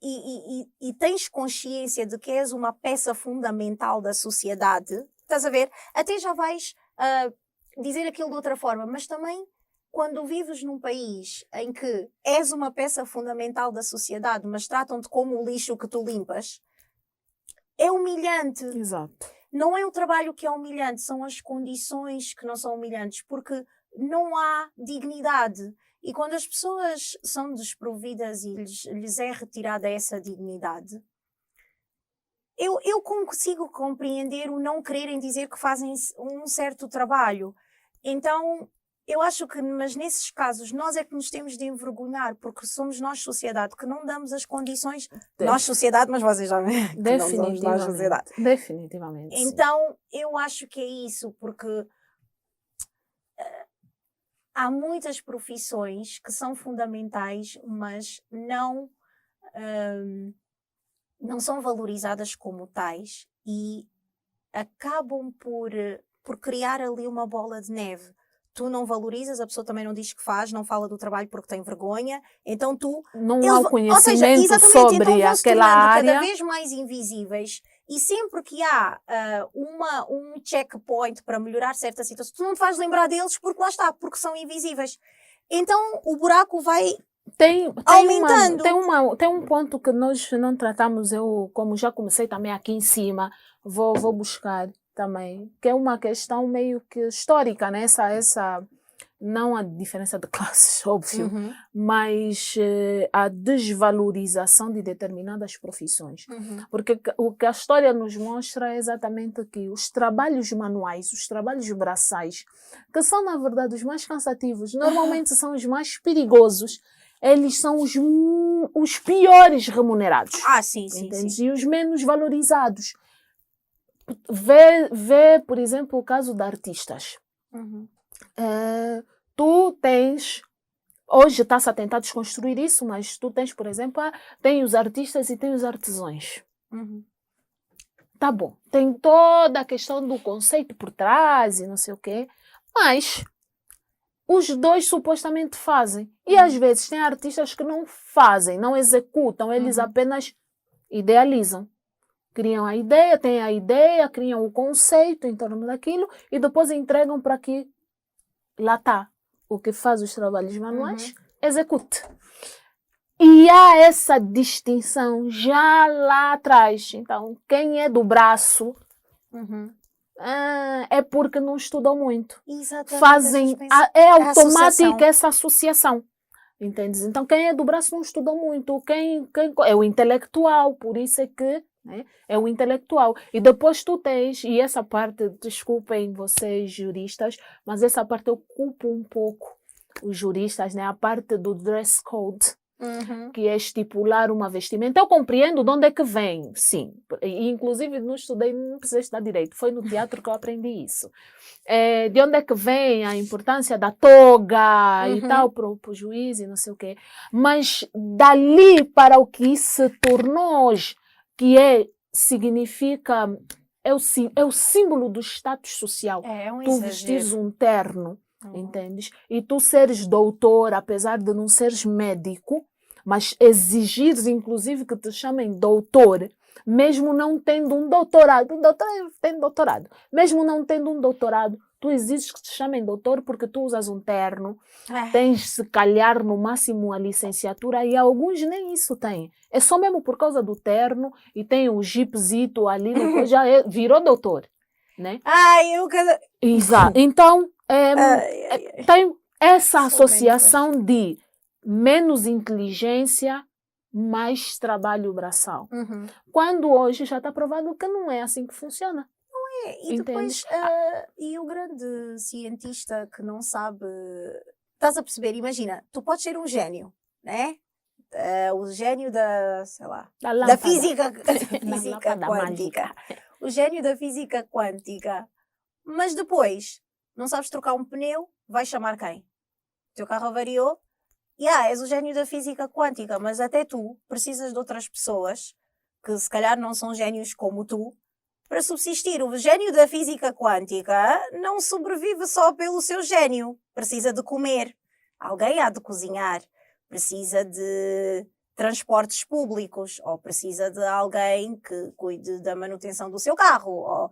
e tens consciência de que és uma peça fundamental da sociedade, estás a ver? Até já vais dizer aquilo de outra forma, mas também quando vives num país em que és uma peça fundamental da sociedade, mas tratam-te como o lixo que tu limpas, é humilhante. Exato. Não é o trabalho que é humilhante, são as condições que não são humilhantes, porque não há dignidade. E quando as pessoas são desprovidas e lhes é retirada essa dignidade, eu consigo compreender o não quererem dizer que fazem um certo trabalho. Então, eu acho que, mas nesses casos, nós é que nos temos de envergonhar, porque somos nós, sociedade, que não damos as condições. Nós, sociedade, mas vocês já veem que não somos nós, sociedade. Definitivamente. Então, eu acho que é isso, porque há muitas profissões que são fundamentais, mas não são valorizadas como tais e acabam por criar ali uma bola de neve. Tu não valorizas, a pessoa também não diz que faz, não fala do trabalho porque tem vergonha, então tu... Não há o conhecimento sobre então vão se aquela área. cada vez mais invisíveis e sempre que há um checkpoint para melhorar certa situação, tu não te vais lembrar deles porque lá está, porque são invisíveis. Então o buraco vai... aumentando. Tem um ponto que nós não tratamos, eu como já comecei também aqui em cima, vou buscar também, que é uma questão meio que histórica, né? Essa não a diferença de classes, óbvio, mas a desvalorização de determinadas profissões. Porque o que a história nos mostra é exatamente que os trabalhos manuais, os trabalhos braçais, que são na verdade os mais cansativos, normalmente são os mais perigosos, eles são os piores remunerados. Sim. E os menos valorizados. Vê, por exemplo, o caso de artistas. Tu tens... Hoje está-se a tentar desconstruir isso, mas tu tens, por exemplo, tem os artistas e tem os artesãos. Tá bom. Tem toda a questão do conceito por trás e não sei o quê. Mas... os dois supostamente fazem. E às vezes tem artistas que não fazem, não executam, eles apenas idealizam. Criam a ideia, têm a ideia, criam o conceito em torno daquilo e depois entregam para que lá está. O que faz os trabalhos manuais, execute. E há essa distinção já lá atrás. Então, quem é do braço... é porque não estudou muito. Exatamente. É automática essa associação. Entendes? Então, quem é do braço não estudou muito. Quem é o intelectual, por isso é que... né, é o intelectual. E depois tu tens, e essa parte, desculpem vocês juristas, mas essa parte ocupa um pouco os juristas, né? A parte do dress code. Que é estipular uma vestimenta. Eu compreendo de onde é que vem, sim. E, inclusive, não estudei, não precisei estudar direito. Foi no teatro que eu aprendi isso. De onde é que vem a importância da toga e tal para o juiz e não sei o quê. Mas dali para o que se tornou hoje, que significa... É o símbolo do status social. É um tu exagero. vestires um terno, entendes? E tu seres doutor, apesar de não seres médico, mas exigires, inclusive, que te chamem doutor, mesmo não tendo um doutorado. O doutor tem doutorado. Mesmo não tendo um doutorado, tu exiges que te chamem doutor porque tu usas um terno, tens, se calhar, no máximo a licenciatura, e alguns nem isso têm. É só mesmo por causa do terno, e tem o jipzito ali, depois já virou doutor, né? Exato. Então, tem essa associação de menos inteligência, mais trabalho braçal. Quando hoje já está provado que não é assim que funciona. E depois, e o grande cientista que não sabe... Estás a perceber? Imagina, tu podes ser um gênio, né? O gênio da, sei lá, da física quântica. O gênio da física quântica. Mas depois, não sabes trocar um pneu, vais chamar quem? O teu carro avariou? És o gênio da física quântica, mas até tu precisas de outras pessoas que se calhar não são gênios como tu para subsistir. O gênio da física quântica não sobrevive só pelo seu gênio. Precisa de comer. Alguém há de cozinhar. Precisa de transportes públicos. Ou precisa de alguém que cuide da manutenção do seu carro.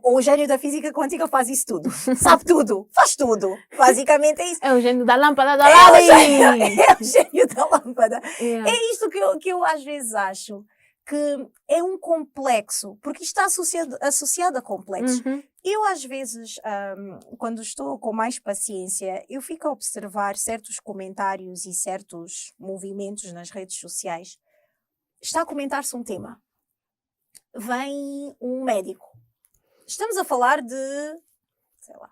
Ou o gênio da física quântica faz isso tudo. Sabe tudo. Faz tudo. Basicamente é isso. É o gênio da lâmpada da Aladdin. É o gênio da lâmpada. É isto que eu às vezes acho. Que é um complexo, porque isto está associado a complexos. Eu, às vezes, quando estou com mais paciência, eu fico a observar certos comentários e certos movimentos nas redes sociais. Está a comentar-se um tema. vem um médico. Estamos a falar de, sei lá,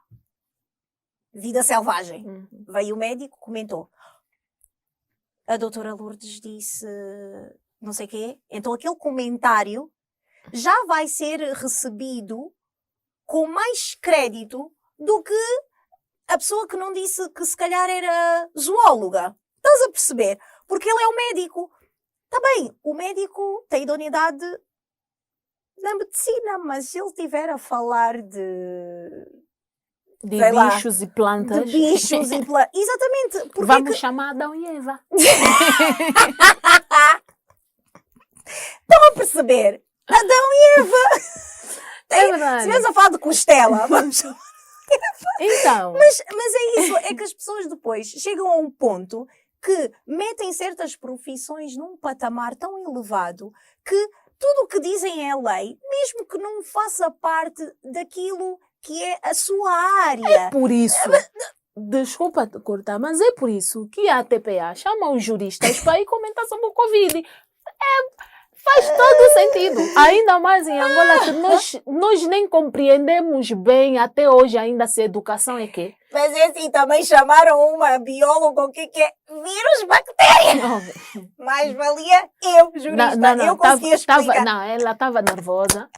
vida selvagem. Veio o médico, comentou. A doutora Lourdes disse não sei o quê. Então aquele comentário já vai ser recebido com mais crédito do que a pessoa que não disse que se calhar era zoóloga. Estás a perceber? Porque ele é o médico. Está bem, o médico tem idoneidade na medicina, mas se ele estiver a falar de bichos e plantas. De bichos e plantas. Exatamente. Vamos chamar Adão e Eva. Estão a perceber? Adão e Eva. É verdade. Se estivermos a falar de costela, vamos chamar. Então. Mas é isso. É que as pessoas depois chegam a um ponto que metem certas profissões num patamar tão elevado que tudo o que dizem é lei, mesmo que não faça parte daquilo que é a sua área. É por isso, desculpa te cortar, mas é por isso que a TPA chama os juristas para ir comentar sobre o Covid. Faz todo sentido. Ainda mais em Angola, que nós nem compreendemos bem até hoje ainda se educação é quê? Mas é assim, também chamaram uma bióloga, o que é vírus, bactéria. Mais valia eu, jurista, eu conseguia explicar. Não, ela estava nervosa.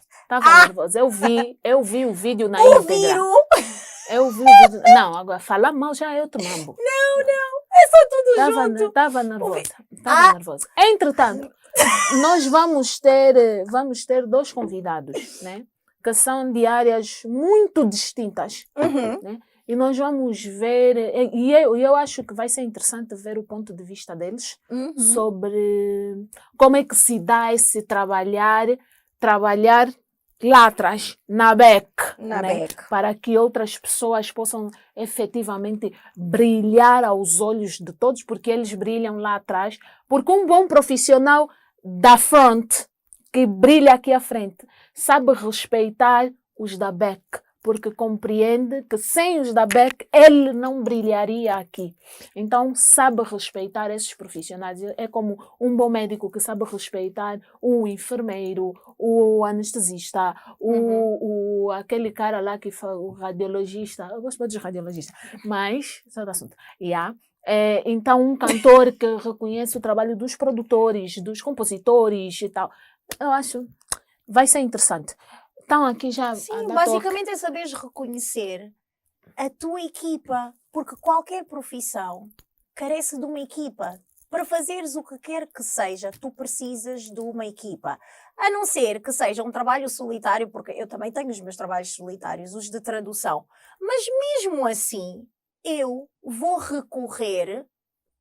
Nervosa. Eu vi o vídeo na íntegra. Eu vi o vídeo. Não, agora falar mal já é outro mambo. Não. É só tudo junto. Estava nervosa. Entretanto, nós vamos ter 2 convidados, né? Que são de áreas muito distintas. Né? E nós vamos ver, e eu acho que vai ser interessante ver o ponto de vista deles sobre como é que se dá esse trabalhar lá atrás, na BEC, né? Para que outras pessoas possam efetivamente brilhar aos olhos de todos, porque eles brilham lá atrás, porque um bom profissional da front, que brilha aqui à frente, sabe respeitar os da BEC, porque compreende que sem os da BEC ele não brilharia aqui. Então, sabe respeitar esses profissionais. É como um bom médico que sabe respeitar o enfermeiro, o anestesista, aquele cara lá que fala, o radiologista. Eu gosto muito de radiologista, mas isso é outro assunto. Então, um cantor que reconhece o trabalho dos produtores, dos compositores e tal. Eu acho vai ser interessante. Então, aqui já. Sim, basicamente é saberes reconhecer a tua equipa, porque qualquer profissão carece de uma equipa. Para fazeres o que quer que seja, tu precisas de uma equipa. A não ser que seja um trabalho solitário, porque eu também tenho os meus trabalhos solitários, os de tradução. Mas mesmo assim, eu vou recorrer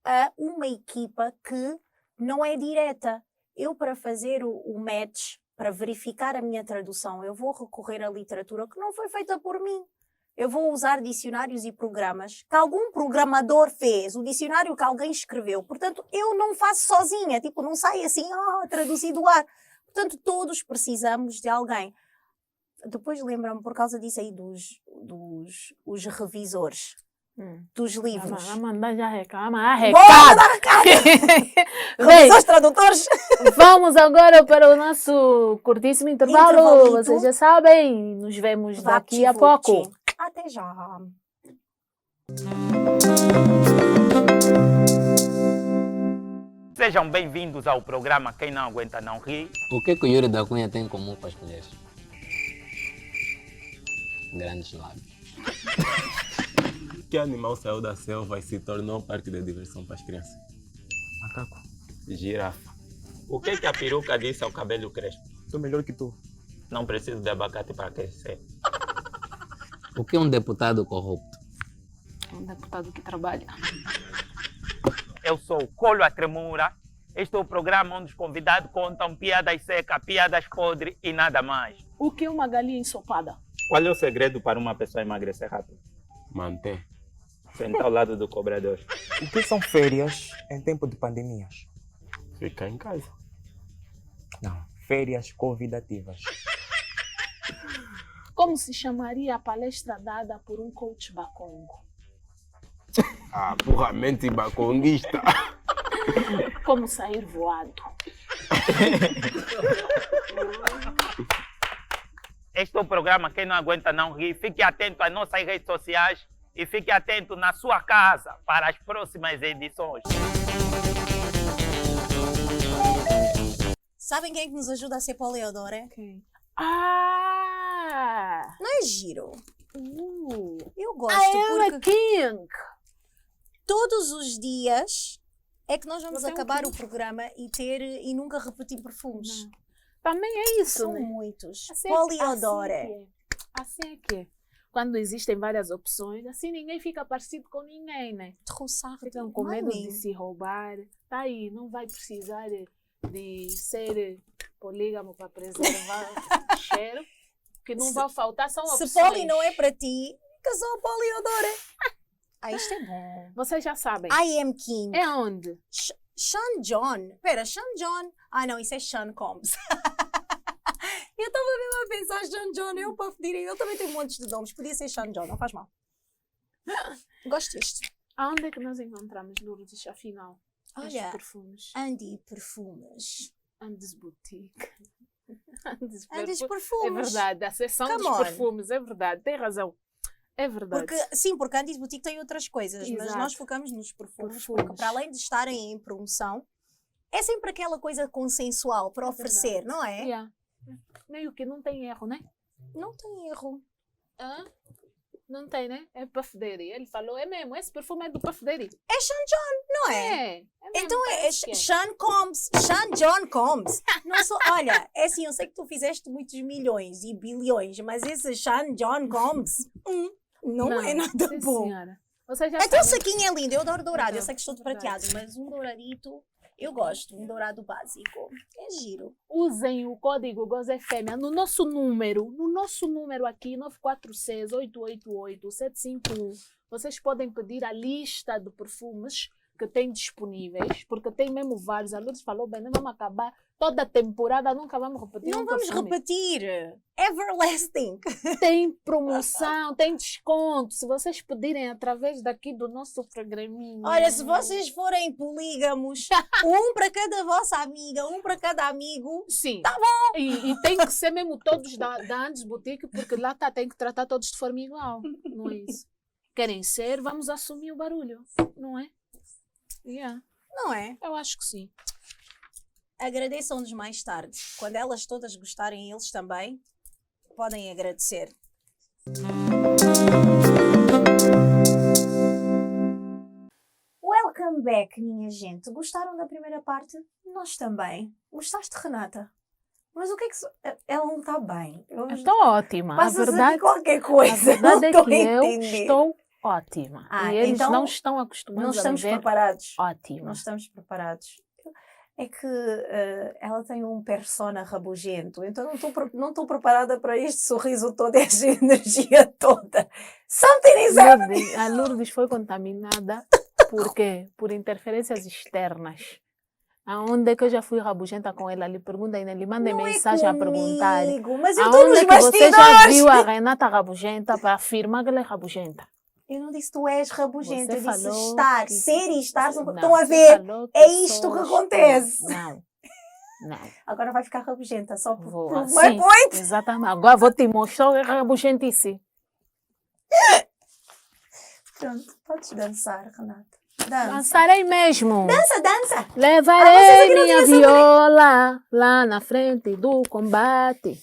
a uma equipa que não é direta. Eu, para fazer o match, para verificar a minha tradução, eu vou recorrer à literatura que não foi feita por mim. Eu vou usar dicionários e programas que algum programador fez, o dicionário que alguém escreveu. Portanto, eu não faço sozinha, não sai assim, traduzido do ar. Portanto, todos precisamos de alguém. Depois lembram-me, por causa disso aí, os revisores. Dos livros. A mandar já recado. Revisores, tradutores. Vamos agora para o nosso curtíssimo intervalo. Vocês já sabem, nos vemos daqui a pouco. Até já. Sejam bem-vindos ao programa Quem Não Aguenta Não Ri. O que o Yuri da Cunha tem em comum com as mulheres? Grandes lábios. Que animal saiu da selva e se tornou parque de diversão para as crianças? Macaco. Girafa. O que a peruca disse ao cabelo crespo? Sou melhor que tu. Não preciso de abacate para crescer. O que é um deputado corrupto? Um deputado que trabalha. Eu sou o Colo a Tremura. Este é o programa onde os convidados contam piadas secas, piadas podres e nada mais. O que é uma galinha ensopada? Qual é o segredo para uma pessoa emagrecer rápido? Manter. Sentar ao lado do cobrador. O que são férias em tempo de pandemias? Ficar em casa. Não, férias convidativas. Como se chamaria a palestra dada por um coach bacongo? Burramente baconguista. Como sair voado? Este é o programa Quem Não Aguenta Não Ri. Fique atento às nossas redes sociais e fique atento na sua casa para as próximas edições. Sabem quem é que nos ajuda a ser Poliodora? Quem? Não é giro? Eu gosto Ella porque King. todos os dias é que nós vamos Você é um acabar quê? o programa e nunca repetir perfumes. Não. Também é isso, São né? muitos. Assim Poliodora. Assim é que é. Quando existem várias opções, assim ninguém fica parecido com ninguém, né? Ficam com medo de se roubar. Tá aí, não vai precisar de ser polígamo para preservar o cheiro, que não vai faltar, são opções. Se poli não é para ti, que sou Poliodora. Isto é bom. Vocês já sabem. I am King. É onde? Sean John. Espera, Sean John. Ah, não, isso é Sean Combs. Eu estava mesmo a pensar Sean John. Eu para direi. Ele também tem montes de nomes. Podia ser Sean John, não faz mal. Gosto disto. Aonde é que nós encontramos Lourdes, afinal? Estes Olha, perfumes. Andy Perfumes. Andes Boutique. Andes É Perfumes. verdade, a seção Come dos on. perfumes, é verdade, tem razão. É verdade. Porque Andy's Boutique tem outras coisas, mas Exato. nós focamos nos perfumes, Perfumes. porque para além de estarem em promoção, é sempre aquela coisa consensual para oferecer, verdade. não é? Yeah. Meio que não tem erro, né? Não tem erro. Hã? Não tem, né? É Puff Daddy. Ele falou, é mesmo, esse perfume é do Puff Daddy. É Sean John, não é? É mesmo, Então é parece que é. Sean Combs, Sean John Combs. Não sou, olha, é assim, eu sei que tu fizeste muitos milhões e bilhões, mas esse Sean John Combs não é nada sim, bom. senhora. Você já Até o sabe. saquinho é lindo, eu adoro dourado, eu Então, sei que estou de verdade. prateado, mas um douradito eu gosto, um dourado básico. É giro. Usem o código GOZEFEMIA no nosso número aqui, 946-888-751. Vocês podem pedir a lista de perfumes que tem disponíveis, porque tem mesmo vários. A Lourdes falou bem, não vamos acabar toda a temporada, nunca vamos repetir Não um vamos perfume. repetir. Everlasting. Tem promoção, tem desconto. Se vocês pedirem através daqui do nosso programinha. Olha, se vocês forem polígamos, um para cada vossa amiga, um para cada amigo. Sim. Tá bom. E tem que ser mesmo todos da Andes Boutique, porque lá tem que tratar todos de forma igual. Não é isso? Querem ser, vamos assumir o barulho. Não é? Yeah, Não é? eu acho que sim. Agradeçam-nos mais tarde. Quando elas todas gostarem, eles também podem agradecer. Welcome back, minha gente. Gostaram da primeira parte? Nós também. Gostaste, Renata? Mas o que é que... Ela não está bem. Estou ótima. A Passa-se aqui verdade, qualquer a coisa. verdade Não é estou que a eu entender. estou ótima. Ah, e eles então não estão Não acostumados a estamos viver preparados. ótima. Não estamos preparados. É que ela tem um persona rabugento, então não estou preparada para este sorriso todo, esta energia toda. Something is happening. A Lourdes foi contaminada por interferências externas. Aonde é que eu já fui rabugenta com ela? Lhe perguntem, lhe mandem Não é mensagem a perguntar. comigo, mas eu estou Aonde nos é que você já bastidores. viu a Renata rabugenta para afirmar que ela é rabugenta? Eu não disse tu és rabugento, Você eu disse falou estar. que- Ser e estar. Não, Estão a você ver? falou É eu isto sou que estranha. acontece. Não. Agora vai ficar rabugenta, só por Vou prove assim. my point. Exatamente. Agora vou te mostrar o que é rabugentice. Pronto, podes dançar, Renata. Dança. Dançarei mesmo. Dança, dança. vocês Levarei aqui não minha tinham viola lá na frente do combate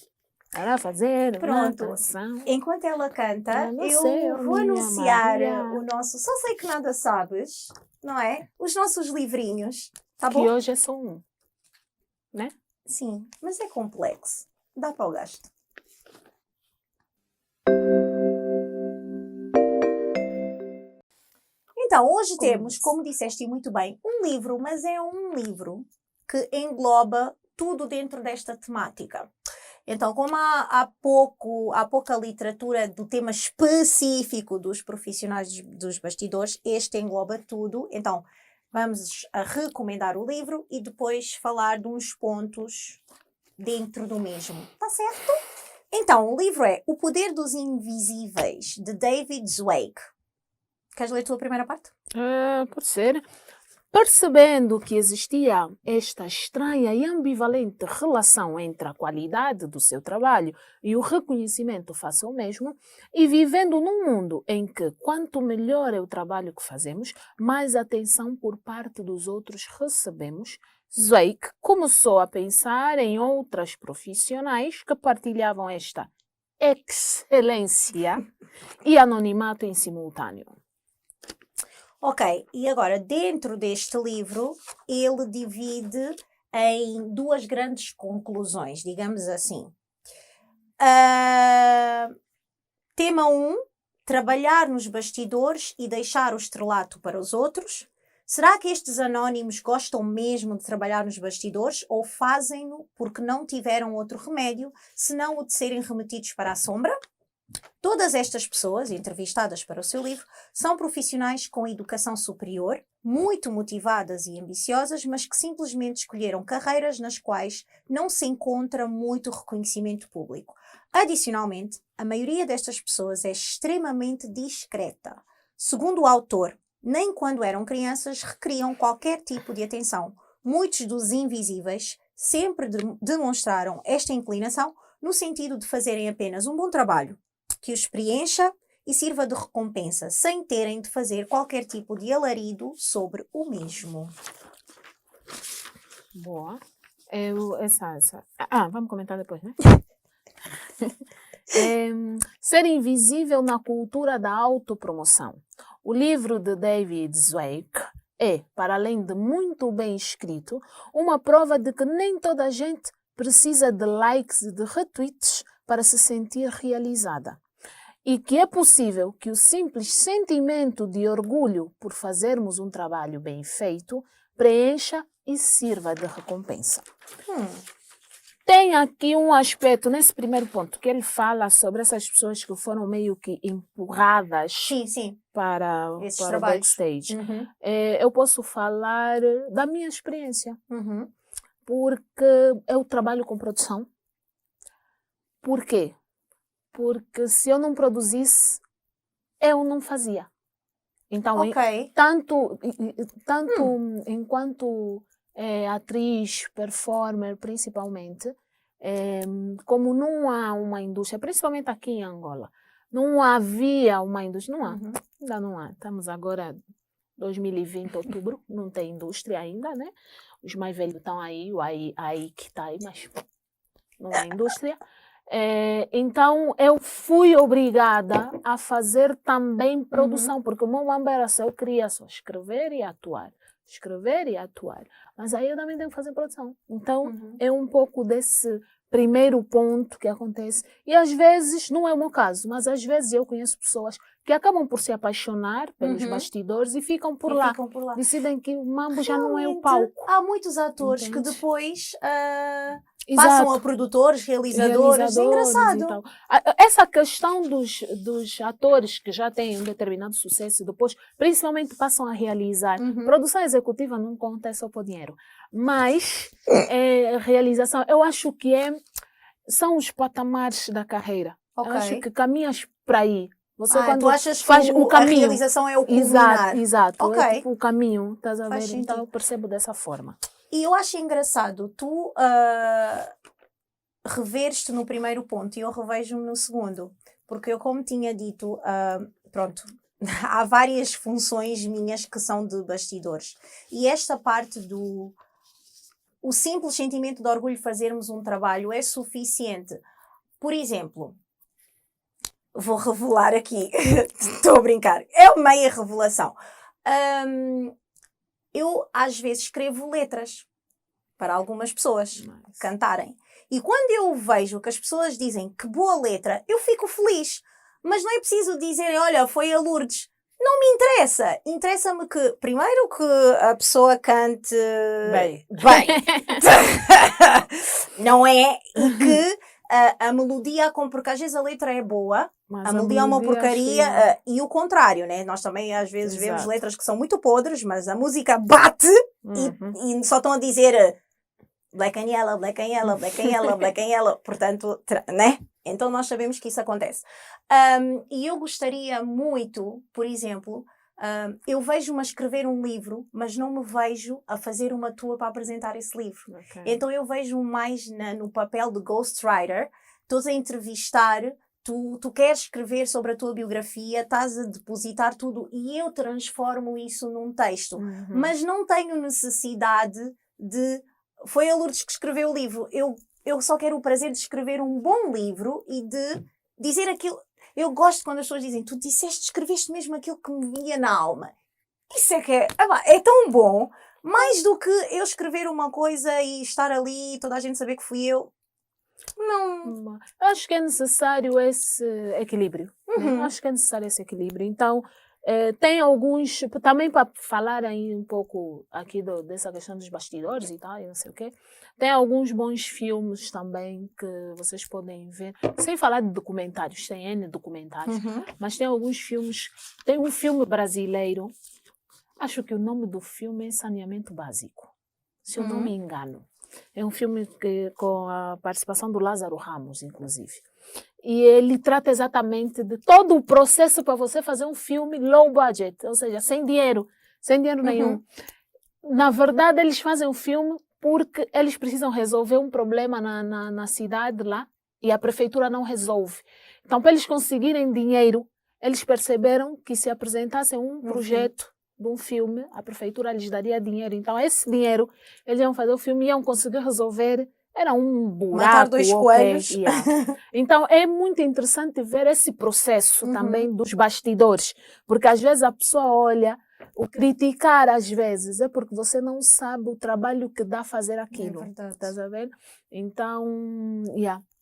para fazer uma Pronto. canção. Enquanto ela canta, Eu não sei, eu vou minha anunciar Maria. o nosso Só Sei Que Nada Sabes, não é? Os nossos livrinhos. Tá Que bom? hoje é só um. Sim, mas é complexo. Dá para o gasto. Então, hoje temos, como disseste muito bem, um livro, mas é um livro que engloba tudo dentro desta temática. Então, como há pouca literatura do tema específico dos profissionais dos bastidores, este engloba tudo. Então, vamos a recomendar o livro e depois falar de uns pontos dentro do mesmo. Tá certo? Então, o livro é O Poder dos Invisíveis, de David Zweig. Queres ler tu a primeira parte? Pode ser. Percebendo que existia esta estranha e ambivalente relação entre a qualidade do seu trabalho e o reconhecimento face ao mesmo, e vivendo num mundo em que quanto melhor é o trabalho que fazemos, mais atenção por parte dos outros recebemos, Zweig começou a pensar em outras profissionais que partilhavam esta excelência e anonimato em simultâneo. Ok, e agora, dentro deste livro, ele divide em duas grandes conclusões, digamos assim. Tema 1, trabalhar nos bastidores e deixar o estrelato para os outros. Será que estes anónimos gostam mesmo de trabalhar nos bastidores ou fazem-no porque não tiveram outro remédio, senão o de serem remetidos para a sombra? Todas estas pessoas, entrevistadas para o seu livro, são profissionais com educação superior, muito motivadas e ambiciosas, mas que simplesmente escolheram carreiras nas quais não se encontra muito reconhecimento público. Adicionalmente, a maioria destas pessoas é extremamente discreta. Segundo o autor, nem quando eram crianças requeriam qualquer tipo de atenção. Muitos dos invisíveis sempre demonstraram esta inclinação no sentido de fazerem apenas um bom trabalho, que os preencha e sirva de recompensa, sem terem de fazer qualquer tipo de alarido sobre o mesmo. Boa. Vamos comentar depois, né? Ser invisível na cultura da autopromoção. O livro de David Zweig é, para além de muito bem escrito, uma prova de que nem toda a gente precisa de likes e de retweets para se sentir realizada. E que é possível que o simples sentimento de orgulho por fazermos um trabalho bem feito preencha e sirva de recompensa. Tem aqui um aspecto, nesse primeiro ponto, que ele fala sobre essas pessoas que foram meio que empurradas para o backstage. Eu posso falar da minha experiência, porque eu trabalho com produção. Por quê? Porque se eu não produzisse, eu não fazia. Então, tanto enquanto atriz, performer, principalmente, como não há uma indústria, principalmente aqui em Angola, não havia uma indústria, não há, ainda não há. Estamos agora, 2020, outubro, não tem indústria ainda, né? Os mais velhos estão aí, o aí que está aí, mas não há indústria. Então, eu fui obrigada a fazer também produção, porque o meu mambo era só, eu queria só escrever e atuar. Mas aí eu também tenho que fazer produção. Então, é um pouco desse primeiro ponto que acontece. E às vezes, não é o meu caso, mas às vezes eu conheço pessoas que acabam por se apaixonar pelos bastidores e ficam por lá. Decidem que o mambo já não é o palco. Há muitos atores que depois passam a produtores, realizadores. É engraçado. Então, essa questão dos atores que já têm um determinado sucesso e depois, principalmente, passam a realizar. Produção executiva não conta, é só por dinheiro. Mas realização, eu acho que são os patamares da carreira. Eu acho que caminhas para aí. Você quando tu achas faz que o caminho, a realização é o culminar? Exato. É tipo o caminho, estás a ver? Então eu percebo dessa forma. E eu acho engraçado, tu reveres-te no primeiro ponto e eu revejo-me no segundo. Porque eu, como tinha dito, há várias funções minhas que são de bastidores. E esta parte o simples sentimento de orgulho de fazermos um trabalho é suficiente. Por exemplo, vou revelar aqui, estou a brincar, é meia revelação. Eu às vezes escrevo letras para algumas pessoas cantarem. E quando eu vejo que as pessoas dizem que boa letra, eu fico feliz. Mas não é preciso dizerem, olha, foi a Lourdes. Não me interessa. Interessa-me que, primeiro, que a pessoa cante bem. Não é? E que a melodia, porque às vezes a letra é boa, mas a melodia é uma porcaria, e o contrário, né? Nós também às vezes vemos letras que são muito podres, mas a música bate e só estão a dizer black and yellow, black and yellow, black and yellow, black and yellow. Portanto, né? Então nós sabemos que isso acontece. E eu gostaria muito, por exemplo, Eu vejo-me a escrever um livro, mas não me vejo a fazer uma tour para apresentar esse livro. Ok. Então eu vejo-me mais no papel de ghostwriter. Estou a entrevistar, tu queres escrever sobre a tua biografia, estás a depositar tudo e eu transformo isso num texto. Mas não tenho necessidade de... Foi a Lourdes que escreveu o livro. Eu só quero o prazer de escrever um bom livro e de dizer aquilo... Eu gosto quando as pessoas dizem, tu escreveste mesmo aquilo que me vinha na alma. Isso é que é tão bom, mais do que eu escrever uma coisa e estar ali e toda a gente saber que fui eu. Não. Acho que é necessário esse equilíbrio. Né? Acho que é necessário esse equilíbrio. Então, tem alguns, também para falar aí um pouco aqui dessa questão dos bastidores e tal, e não sei o quê, tem alguns bons filmes também que vocês podem ver, sem falar de documentários, tem N documentários, mas tem alguns filmes, tem um filme brasileiro, acho que o nome do filme é Saneamento Básico, se eu não me engano. É um filme com a participação do Lázaro Ramos, inclusive. E ele trata exatamente de todo o processo para você fazer um filme low budget, ou seja, sem dinheiro nenhum. Na verdade, eles fazem um filme porque eles precisam resolver um problema na cidade lá e a prefeitura não resolve. Então, para eles conseguirem dinheiro, eles perceberam que se apresentassem um projeto de um filme, a prefeitura lhes daria dinheiro. Então, esse dinheiro, eles iam fazer o filme e iam conseguir resolver. Era um buraco. Matar 2 coelhos. Yeah. Então, é muito interessante ver esse processo também dos bastidores. Porque, às vezes, a pessoa olha, o criticar, às vezes, é porque você não sabe o trabalho que dá fazer aquilo. É verdade. Estás a ver? Então,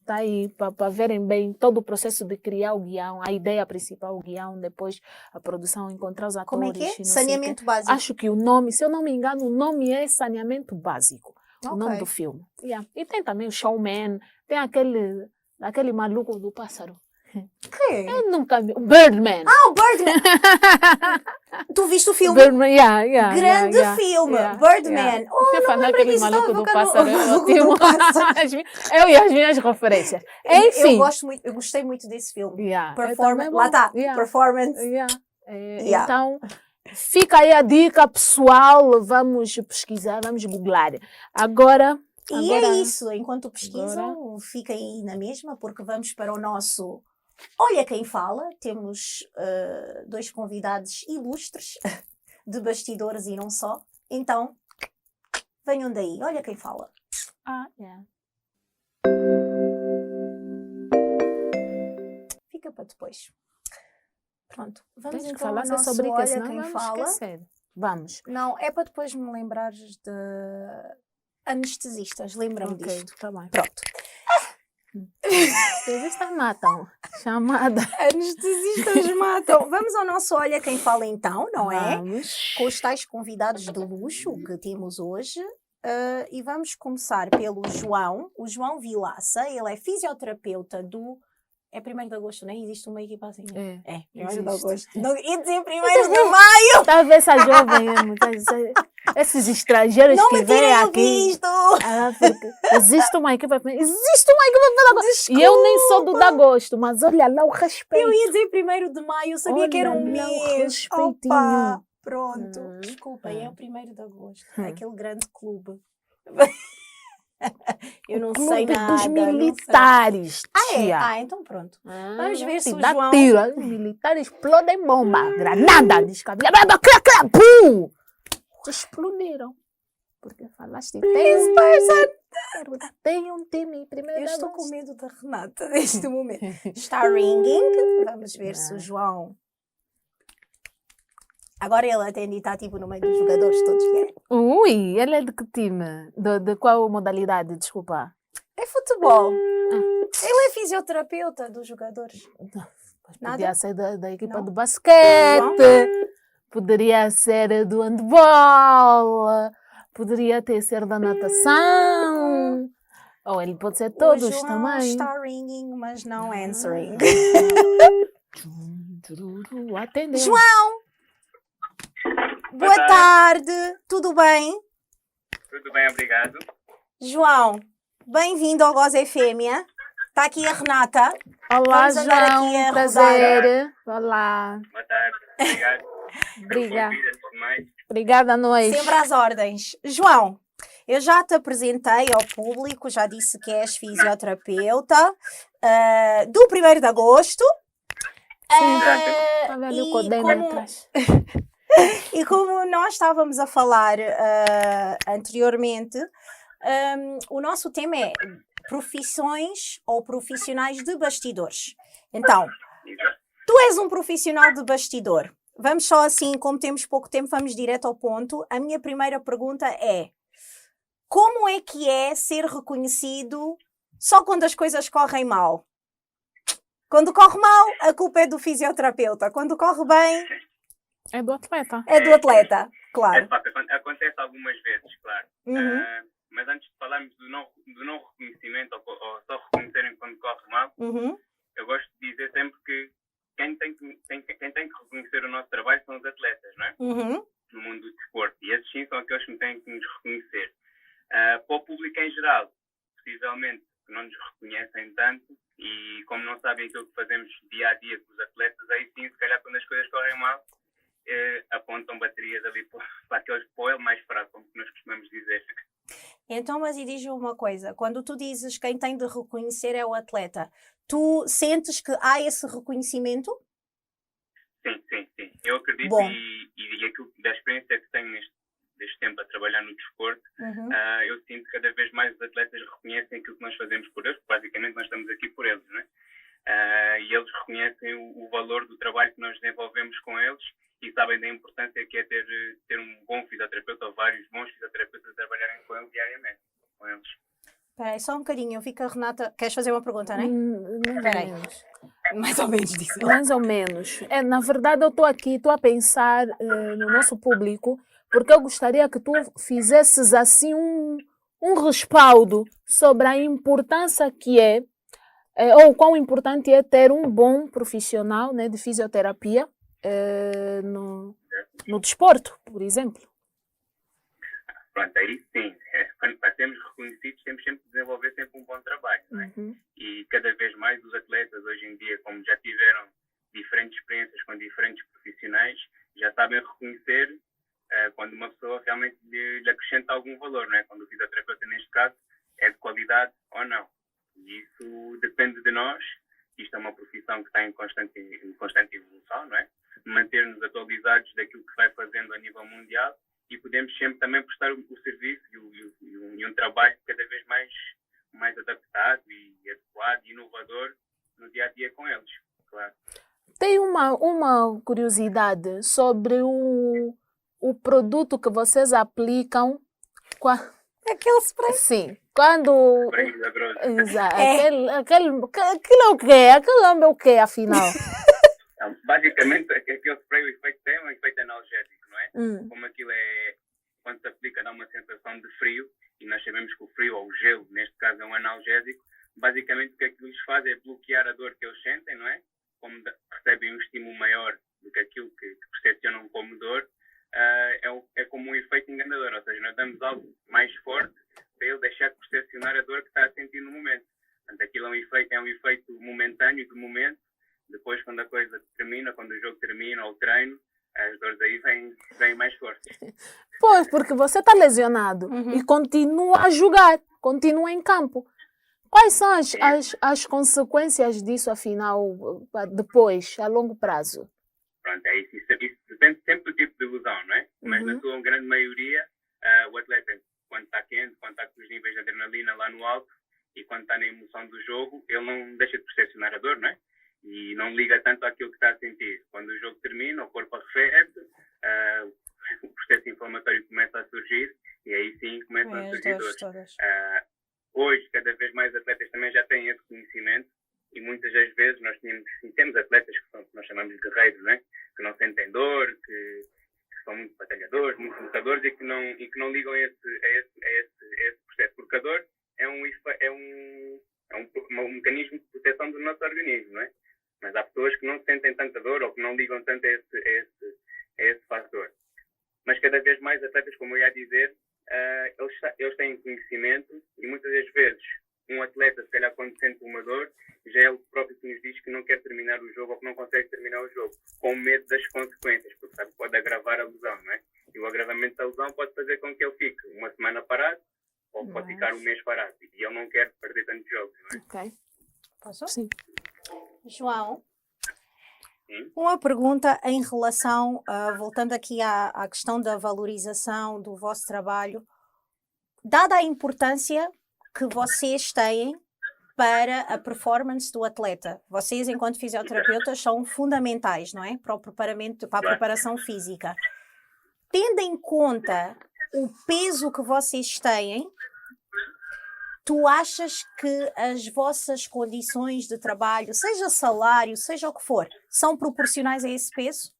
está aí para verem bem todo o processo de criar o guião, a ideia principal, o guião, depois a produção, encontrar os atores. Como é que é? e não sei Saneamento o quê. Básico. Acho que o nome, se eu não me engano, o nome é Saneamento Básico. O nome do filme. E tem também o Showman, tem aquele maluco do pássaro. Que? Eu nunca vi. O Birdman. O Birdman! Tu viste o filme? Birdman, Grande filme, Birdman. Você fala não aquele disso, maluco não, do pássaro, é do ótimo. pássaro. Eu e as minhas referências. Enfim. Eu gostei muito desse filme. Eu Performance. também Lá está. vou. Performance. Então, fica aí a dica, pessoal. Vamos pesquisar, vamos googlar. Agora. É isso. Enquanto pesquisam, fiquem aí na mesma, porque vamos para o nosso Olha Quem Fala. Temos 2 convidados ilustres de bastidores e não só. Então, venham daí. Olha Quem Fala. Fica para depois. Pronto. Vamos Tem que então falar ao nosso sobre Olha isso, senão Quem vamos Fala. esquecer. Vamos. Não, é para depois me lembrares de anestesistas. Lembra-me disto. Tá bem. Pronto. Anestesistas matam. Chamada. Anestesistas matam. Vamos ao nosso Olha Quem Fala então, não é? Vamos. Com os tais convidados de luxo que temos hoje. E vamos começar pelo João. O João Vilaça. Ele é fisioterapeuta do... É 1º de agosto, não é? Existe uma equipa assim? É. 1º de agosto. Não ia dizer 1º de maio! Talvez essa jovem, esses estrangeiros Não que me vêm tirem o aqui. visto! Existe uma equipa de agosto. E eu nem sou do de agosto, mas olha lá o respeito. Eu ia dizer 1º de maio, eu sabia que era um Olha lá o mês. respeitinho. Opa, pronto. Desculpem, é o 1º de agosto. Aquele grande clube. Eu não sei Clube nada. dos não sei. militares. É? Então pronto. Vamos ver se o dá João... tiro. Os militares explodem bomba. Granada. Pum! Explodiram. Porque falaste tem um time primeiro. Eu estou com medo da Renata neste momento. Está ringing. Vamos ver se o João... Agora ele atende e está tipo no meio dos jogadores todos. Ui, ele é de que time? De qual modalidade? Desculpa. É futebol. Ele é fisioterapeuta dos jogadores. Podia ser da equipa Não. de basquete. Poderia ser do handball. Poderia ser da natação. Ou ele pode ser todos o João também. está ringing, mas não answering. Atendeu. João! Boa tarde, tudo bem? Tudo bem, obrigado. João, bem-vindo ao Goza Fêmea. Está aqui a Renata. Olá, Vamos andar aqui a João, prazer. Olá. Boa tarde. Obrigado Obrigada. convite, antes de mais. Obrigada a nós. Sempre às ordens. João, eu já te apresentei ao público, já disse que és fisioterapeuta do 1º de agosto. Está vendo o codem atrás? E como nós estávamos a falar anteriormente, o nosso tema é profissões ou profissionais de bastidores. Então, tu és um profissional de bastidor. Vamos só assim, como temos pouco tempo, vamos direto ao ponto. A minha primeira pergunta é: como é que é ser reconhecido só quando as coisas correm mal? Quando corre mal, a culpa é do fisioterapeuta. Quando corre bem, É do atleta. é do atleta, É claro. fato, acontece algumas vezes, claro. Uhum, Mas antes de falarmos do não reconhecimento ou só reconhecerem quando corre mal, uhum, eu gosto de dizer sempre que quem tem que reconhecer o nosso trabalho são os atletas, não é? uhum. No mundo do desporto. E esses sim são aqueles que têm que nos reconhecer. Para o público em geral, possivelmente não nos reconhecem tanto e como não sabem aquilo que fazemos dia a dia com os atletas, aí sim, se calhar quando as coisas correm mal, apontam baterias ali para aqueles poel mais fraco, como nós costumamos dizer. Então, mas e diz-me uma coisa, quando tu dizes quem tem de reconhecer é o atleta, tu sentes que há esse reconhecimento? Sim, sim, sim. Eu acredito Bom. e aquilo da experiência que tenho deste tempo a trabalhar no desporto, Uhum. eu sinto que cada vez mais os atletas reconhecem aquilo que nós fazemos por eles, porque basicamente nós estamos aqui por eles, não é? E eles reconhecem o valor do trabalho que nós desenvolvemos com eles e sabem da importância que é ter um bom fisioterapeuta ou vários bons fisioterapeutas a trabalharem com eles diariamente. Com eles. Espera aí, só um bocadinho, eu fico a Renata... Queres fazer uma pergunta, não é? Mais Espera ou aí. menos. Mais ou menos disso. Mais ou menos. Na verdade, eu estou aqui, estou a pensar no nosso público, porque eu gostaria que tu fizesses assim um respaldo sobre a importância que é, ou quão importante é ter um bom profissional, né, de fisioterapia no desporto, por exemplo. Pronto, aí sim. Para sermos reconhecidos, temos sempre que desenvolver sempre um bom trabalho, não é? Uhum. E cada vez mais os atletas hoje em dia, como já tiveram diferentes experiências com diferentes profissionais, já sabem reconhecer quando uma pessoa realmente lhe acrescenta algum valor, não é? Quando o fisioterapeuta, neste caso, é de qualidade ou não. E isso depende de nós. Isto é uma profissão que está em constante evolução, não é? Manter-nos atualizados daquilo que se vai fazendo a nível mundial e podemos sempre também prestar o serviço e um trabalho cada vez mais adaptado e adequado e inovador no dia a dia com eles, claro. Tem uma curiosidade sobre o produto que vocês aplicam. Aquele spray. Sim, quando. Spray milagroso. Exato. É. Aquilo é o quê? Aquilo é o quê, afinal? Então, basicamente, aquele spray, o efeito tem um efeito analgésico, não é? Como aquilo quando se aplica, dá uma sensação de frio, e nós sabemos que o frio, ou o gelo, neste caso é um analgésico, basicamente o que aquilo lhes faz é bloquear a dor que eles sentem, não é? Como recebem um estímulo maior do que aquilo que percepcionam como dor, é como um efeito enganador, ou seja, nós damos algo mais forte para ele deixar de percepcionar a dor que está a sentir no momento. Portanto, aquilo é um efeito momentâneo, de momento. Depois, quando a coisa termina, quando o jogo termina, ou o treino, as dores aí vêm mais fortes. Pois, porque você está lesionado e continua a jogar, continua em campo. Quais são as consequências disso, afinal, depois, a longo prazo? Pronto, é isso. Isso depende sempre do tipo de lesão, não é? Mas na sua grande maioria, o atleta, quando está quente, quando está com os níveis de adrenalina lá no alto e quando está na emoção do jogo, ele não deixa de percepcionar a dor, não é? E não liga tanto àquilo que está a sentir. Quando o jogo termina, o corpo arrefece, o processo inflamatório começa a surgir e aí sim começam a surgir dores. Hoje, cada vez mais atletas também já têm esse conhecimento e muitas das vezes nós temos atletas que nós chamamos de guerreiros, não é? Que não sentem dor, que são muito batalhadores, muito lutadores e que não ligam a esse processo. Porque a dor é um mecanismo de proteção do nosso organismo, não é? Mas há pessoas que não sentem tanta dor ou que não ligam tanto a esse fator. Mas cada vez mais atletas, como eu ia dizer, eles têm conhecimento e muitas das vezes um atleta, se calhar quando sente uma dor, já é ele próprio que nos diz que não quer terminar o jogo ou que não consegue terminar o jogo, com medo das consequências, porque sabe que pode agravar a lesão, não é? E o agravamento da lesão pode fazer com que ele fique uma semana parado ou pode ficar um mês parado. E ele não quer perder tantos jogos, não é? Ok. Posso? Sim. João, Sim. uma pergunta em relação, voltando aqui à questão da valorização do vosso trabalho, dada a importância que vocês têm para a performance do atleta, vocês enquanto fisioterapeutas são fundamentais, não é? Para o preparamento, para a preparação física. Tendo em conta o peso que vocês têm, tu achas que as vossas condições de trabalho, seja salário, seja o que for, são proporcionais a esse peso?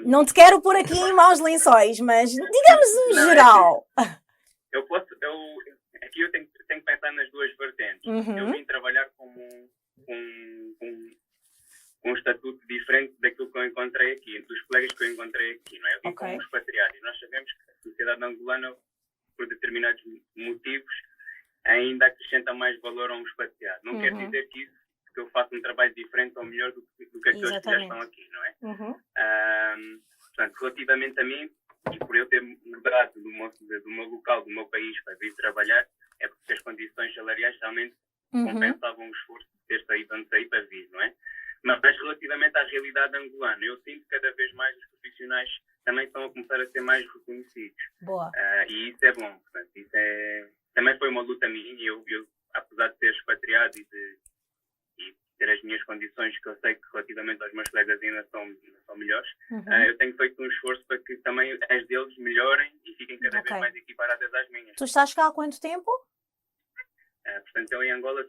Não te quero pôr aqui em maus lençóis, mas digamos em geral. Aqui eu tenho que pensar nas duas vertentes. Eu vim trabalhar com um estatuto diferente daquilo que eu encontrei aqui, dos colegas que eu encontrei aqui, não é? Eu vim como expatriado e nós sabemos que a sociedade angolana, por determinados motivos, ainda acrescenta mais valor a um expatriado. Não quer dizer que isso, que eu faça um trabalho diferente ou melhor do que aqueles que já estão aqui, não é? Portanto, relativamente a mim, e por eu ter mudado do meu local, do meu país para vir trabalhar, é porque as condições salariais realmente compensavam o esforço de ter saído onde saí para vir, não é? Mas relativamente à realidade angolana, eu sinto que cada vez mais os profissionais também estão a começar a ser mais reconhecidos. Boa. E isso é bom. Portanto, também foi uma luta minha. Eu, apesar de ser expatriado e ter as minhas condições, que eu sei que relativamente aos meus colegas ainda são melhores, eu tenho feito um esforço para que também as deles melhorem e fiquem cada vez mais equiparadas às minhas. Tu estás cá há quanto tempo? Portanto, eu em Angola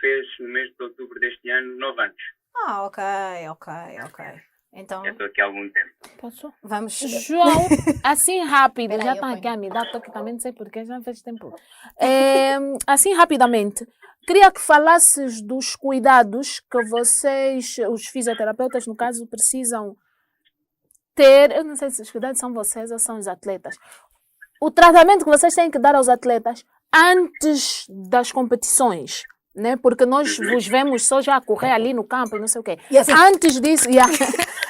fez no mês de outubro deste ano 9 anos. Ok. Então, Já estou aqui há algum tempo. Posso? vamos... João, assim rápido, Peraí, já eu está ponho. aqui a me dar toque também, não sei porquê, já fez tempo. Assim rapidamente, queria que falasses dos cuidados que vocês, os fisioterapeutas, no caso, precisam ter. Eu não sei se os cuidados são vocês ou são os atletas. O tratamento que vocês têm que dar aos atletas antes das competições. Né? Porque nós vos vemos só já correr ali no campo e não sei o quê.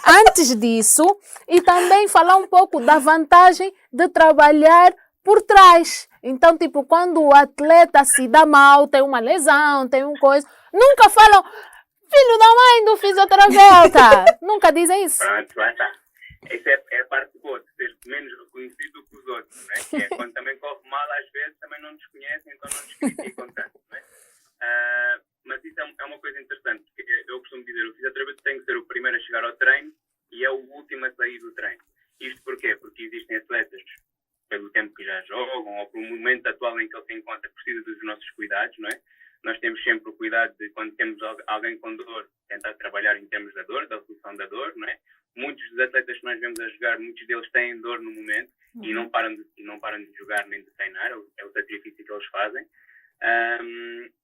Antes disso, e também falar um pouco da vantagem de trabalhar por trás. Então, tipo, quando o atleta se dá mal, tem uma lesão, tem uma coisa, nunca falam, filho da mãe do fisioterapeuta. Nunca dizem isso. Pronto, lá está. Essa é a parte boa, de ser menos reconhecido que os outros, né? Que é quando também corre mal, às vezes também não nos conhecem, então não nos criticam tanto, né? Mas isso é uma coisa interessante, porque eu costumo dizer, o fisioterapeuta tem que ser o primeiro a chegar ao treino e é o último a sair do treino. Isto porquê? Porque existem atletas, pelo tempo que já jogam ou pelo momento atual em que ele se encontra, precisa dos nossos cuidados, não é? Nós temos sempre o cuidado de, quando temos alguém com dor, tentar trabalhar em termos da dor, da solução da dor, não é? Muitos dos atletas que nós vemos a jogar, muitos deles têm dor no momento e não param de jogar nem de treinar, é o sacrifício que eles fazem.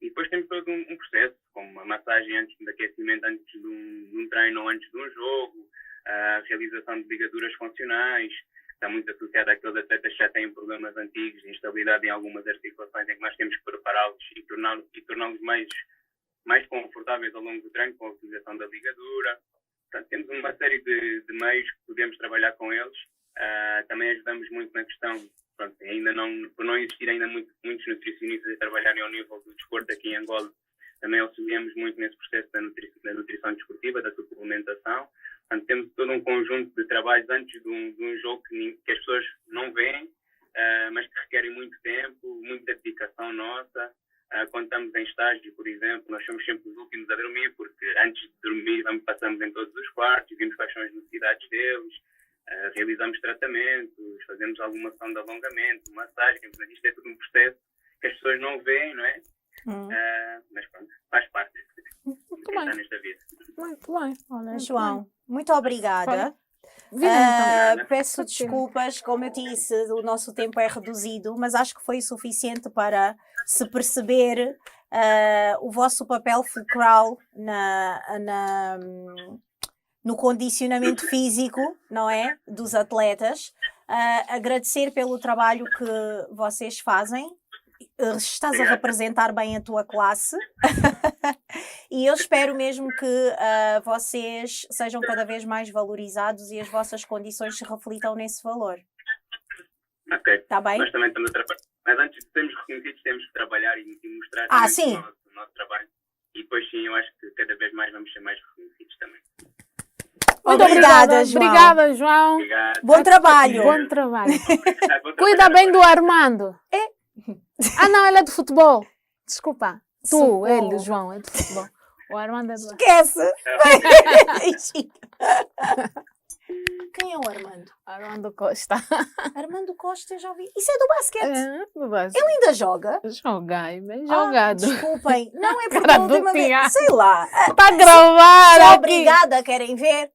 E depois temos todo um processo, como uma massagem antes de aquecimento, antes de um treino ou antes de um jogo, a realização de ligaduras funcionais, está muito associada àqueles atletas que já têm problemas antigos, de instabilidade em algumas articulações, em que nós temos que prepará-los e torná-los mais confortáveis ao longo do treino com a utilização da ligadura. Portanto, temos uma série de meios que podemos trabalhar com eles. Também ajudamos muito na questão, pronto, por não existir ainda muitos nutricionistas a trabalharem ao nível do desporto aqui em Angola, também auxiliamos muito nesse processo da nutrição desportiva, da suplementação. Portanto, temos todo um conjunto de trabalhos antes de um jogo que as pessoas não veem, mas que requerem muito tempo, muita dedicação nossa. Quando estamos em estágio, por exemplo, nós somos sempre os últimos a dormir, porque antes de dormir passamos em todos os quartos, vimos quais são as necessidades deles, realizamos tratamentos, fazemos alguma ação de alongamento, massagem. Isto é tudo um processo que as pessoas não veem, não é? Mas pronto, faz parte de quem está nesta vida. Muito bem. Olha, João, muito obrigada. Peço desculpas, como eu disse, o nosso tempo é reduzido, mas acho que foi suficiente para se perceber o vosso papel fulcral no condicionamento físico, não é? Dos atletas. Agradecer pelo trabalho que vocês fazem estás a representar bem a tua classe e eu espero mesmo que vocês sejam cada vez mais valorizados e as vossas condições se reflitam nesse valor. Ok. Está bem? Nós também estamos a trabalhar. Mas antes de sermos reconhecidos, temos que trabalhar e mostrar sim. o nosso trabalho. E depois, sim, eu acho que cada vez mais vamos ser mais reconhecidos também. Muito Obrigada, João. Obrigada, João. Obrigado. Bom trabalho. Bom trabalho. Obrigado. Cuida bem do Armando. Ah, não, ele é de futebol. Desculpa. Socorro. Ele, o João, é de futebol. O Armando é do... Esquece. Quem é o Armando? Armando Costa. Armando Costa, eu já ouvi. Isso é do basquete. É, do basquete. Ele ainda joga? Jogai, bem jogado. Desculpem. Não é porque Cara a última do vez. piá. Sei lá. Está a gravar Só aqui. obrigada, querem ver?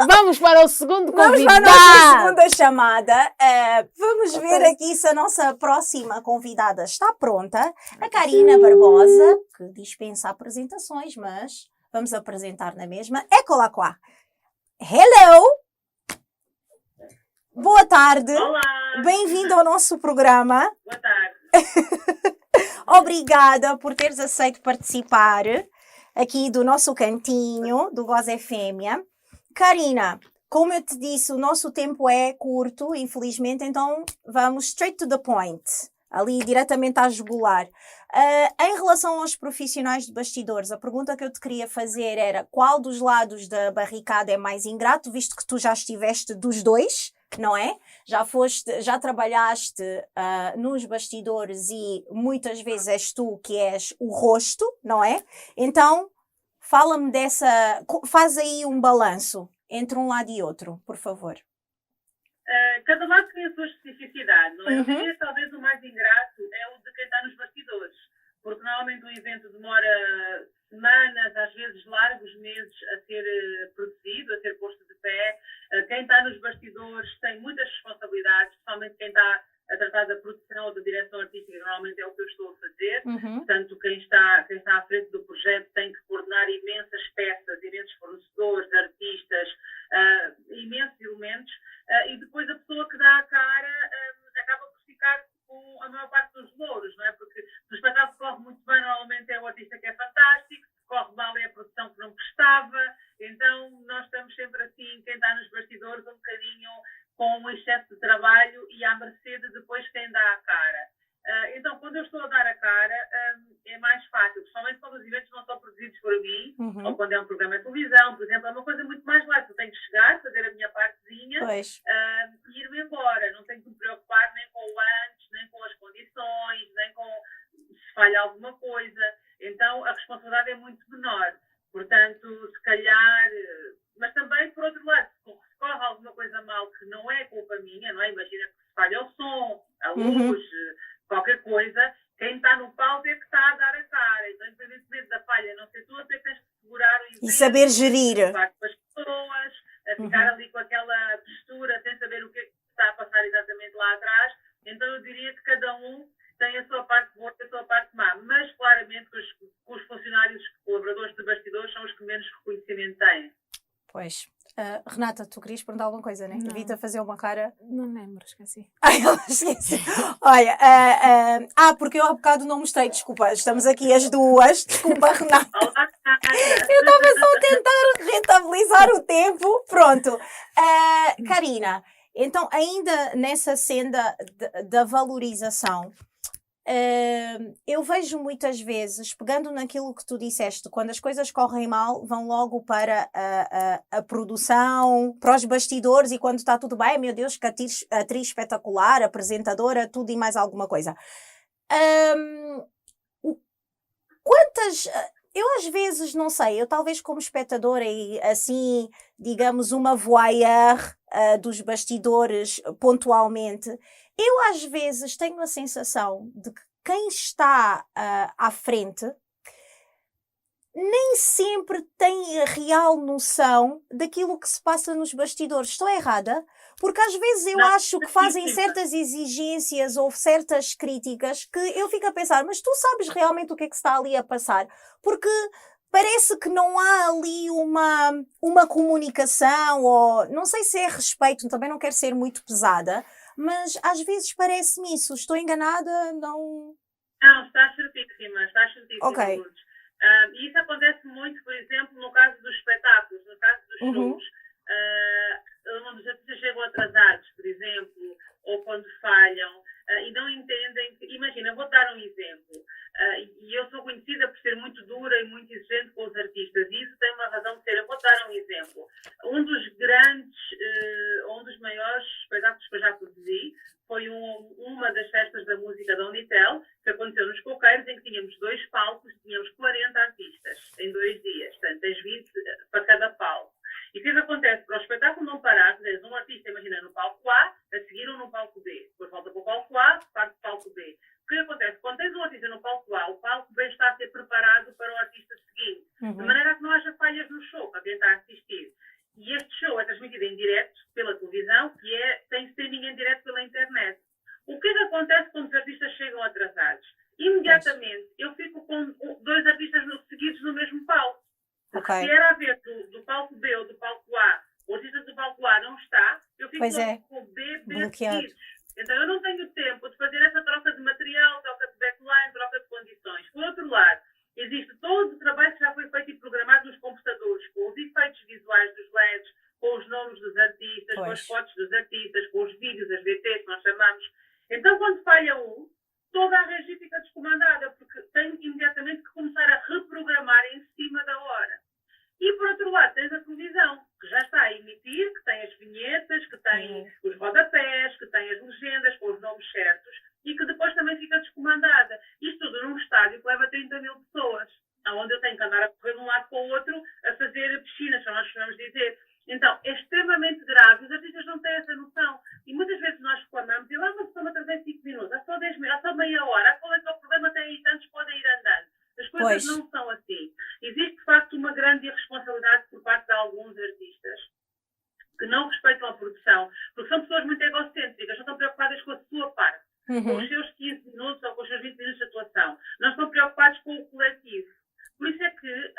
Vamos para o segundo Vamos convidado. para a nossa segunda chamada. Vamos ver aqui se a nossa próxima convidada está pronta. A Karina Barbosa, que dispensa apresentações, mas vamos apresentar na mesma. Écola quá. Hello! Boa tarde. Olá, Bem-vindo ao nosso programa. boa tarde. Obrigada por teres aceito participar aqui do nosso cantinho, do Goza Fêmea. Karina, como eu te disse, o nosso tempo é curto, infelizmente, então vamos straight to the point, ali diretamente à jugular. Em relação aos profissionais de bastidores, a pergunta que eu te queria fazer era qual dos lados da barricada é mais ingrato, visto que tu já estiveste dos dois, não é? Já trabalhaste nos bastidores e muitas vezes és tu que és o rosto, não é? Então, fala-me faz aí um balanço entre um lado e outro, por favor. Cada lado tem a sua especificidade, não é? Uhum. Eu diria talvez o mais ingrato é o de quem está nos bastidores, porque normalmente um evento demora semanas, às vezes largos meses a ser produzido, a ser posto de pé. Quem está nos bastidores tem muitas responsabilidades, especialmente quem está a tratar da produção ou da direção artística, normalmente é o que eu estou a fazer. Uhum. Portanto, quem está à frente do projeto tem que coordenar imensas peças, imensos fornecedores, artistas, imensos elementos, e depois a pessoa que dá a cara acaba por ficar com a maior parte dos louros, não é? Porque se o espetáculo corre muito bem, normalmente é o artista que é fantástico, se corre mal é a produção que não prestava, então nós estamos sempre assim, quem está nos bastidores, um bocadinho com um excesso de trabalho e à mercê de depois quem dá a cara. Então, quando eu estou a dar a cara, é mais fácil, principalmente quando os eventos não são produzidos por mim, ou quando é um programa de televisão, por exemplo, é uma coisa muito mais leve. Eu tenho que chegar, fazer a minha partezinha e ir-me embora. Não tenho que me preocupar nem com o antes, nem com as condições, nem com se falha alguma coisa. Então, a responsabilidade é muito menor. Portanto, se calhar... Mas também, por outro lado, se corre alguma coisa mal que não é culpa minha, não é? Imagina que se falha o som, a luz, qualquer coisa, quem está no palco é que está a dar a cara. Então, independentemente da falha não ser tua, tu tens que segurar o evento. E saber gerir. Falar com as pessoas, a ficar ali com aquela postura, sem saber o que é que está a passar exatamente lá atrás. Então, eu diria que cada um tem a sua parte boa e a sua parte má. Mas, claramente, os funcionários, colaboradores de bastidores, são os que menos reconhecimento têm. Pois. Renata, tu querias perguntar alguma coisa, né? Não. Vi-te a fazer uma cara. Não lembro, esqueci. Ai, ela esqueci. Olha, porque eu há bocado não mostrei, desculpa, estamos aqui as duas. Desculpa, Renata. Olá, Eu estava só a tentar rentabilizar o tempo. Pronto. Karina, então, ainda nessa senda da valorização, eu vejo muitas vezes, pegando naquilo que tu disseste, quando as coisas correm mal, vão logo para a produção, para os bastidores, e quando está tudo bem, meu Deus, que atriz espetacular, apresentadora, tudo e mais alguma coisa. Quantas... Eu às vezes, não sei, eu talvez como espectadora e assim, digamos, uma voyeur dos bastidores pontualmente, eu às vezes tenho a sensação de que quem está à frente nem sempre tem a real noção daquilo que se passa nos bastidores. Estou errada? Porque às vezes eu acho que fazem certas exigências ou certas críticas que eu fico a pensar, mas tu sabes realmente o que é que se está ali a passar? Porque parece que não há ali uma comunicação, ou não sei se é respeito, também não quero ser muito pesada, mas às vezes parece-me isso. Estou enganada? Não. Não, estás certíssima, Ok. Lourdes. E isso acontece muito, por exemplo, no caso dos espetáculos, no caso dos shows, onde os artistas chegam atrasados, por exemplo, ou quando falham, e não entendem que, imagina, eu vou dar um exemplo, e eu sou conhecida por ser muito dura e muito exigente com os artistas, e isso tem uma razão de ser. Eu vou dar um exemplo. Um dos maiores espetáculos que eu já produzi foi uma das festas da música da Unitel, que aconteceu nos Coqueiros, em que tínhamos 2 palcos, tínhamos 40 artistas em 2 dias, portanto, tens 20 para cada palco. E o que acontece? Para o espetáculo não parar, tens um artista, imagina, no palco A, a seguir ou no palco B, depois volta para o palco A, parte para o palco B. O que acontece? Quando tens um artista no palco A, o palco B está a ser preparado para o artista seguinte, de maneira a que não haja falhas no show, para quem está a assistir. E este show é transmitido em direto pela televisão, tem streaming em direto pela internet. O que acontece quando os artistas chegam atrasados? Imediatamente eu fico com 2 artistas seguidos no mesmo palco. Porque se era a ver do palco B ou do palco A, o artista do palco A não está, eu fico com o B seguidos. Então eu não tenho tempo de fazer essa troca de material, troca de backline, troca de condições. Por outro lado, existe todo o trabalho que já foi feito e programado nos computadores, com os efeitos visuais dos LEDs, com os nomes dos artistas, com as fotos dos artistas, com os vídeos, as VTs que nós chamamos. Então, quando falha um, toda a regi fica descomandada, porque tem imediatamente que começar a reprogramar em cima da hora. E, por outro lado, tens a televisão, que já está a emitir, que tem as vinhetas, que tem os rodapés, que tem as legendas com os nomes certos e que depois também fica descomandada. Isto tudo num estádio que leva 30 mil pessoas, onde eu tenho que andar a correr de um lado para o outro a fazer piscinas, como nós costumamos dizer. Então, é extremamente grave. Os artistas não têm essa noção. E muitas vezes nós reclamamos, e lá mas estão a trazer 5 minutos, há só 10 minutos, há só meia hora, qual é que é o problema? Tem aí tantos, podem ir andando. As coisas não são assim. Existe, de facto, uma grande irresponsabilidade por parte de alguns artistas que não respeitam a produção, porque são pessoas muito egocêntricas, não estão preocupadas com a sua parte, com os seus 15 minutos ou com os seus 20 minutos de atuação. Não estão preocupados com o coletivo. Por isso é que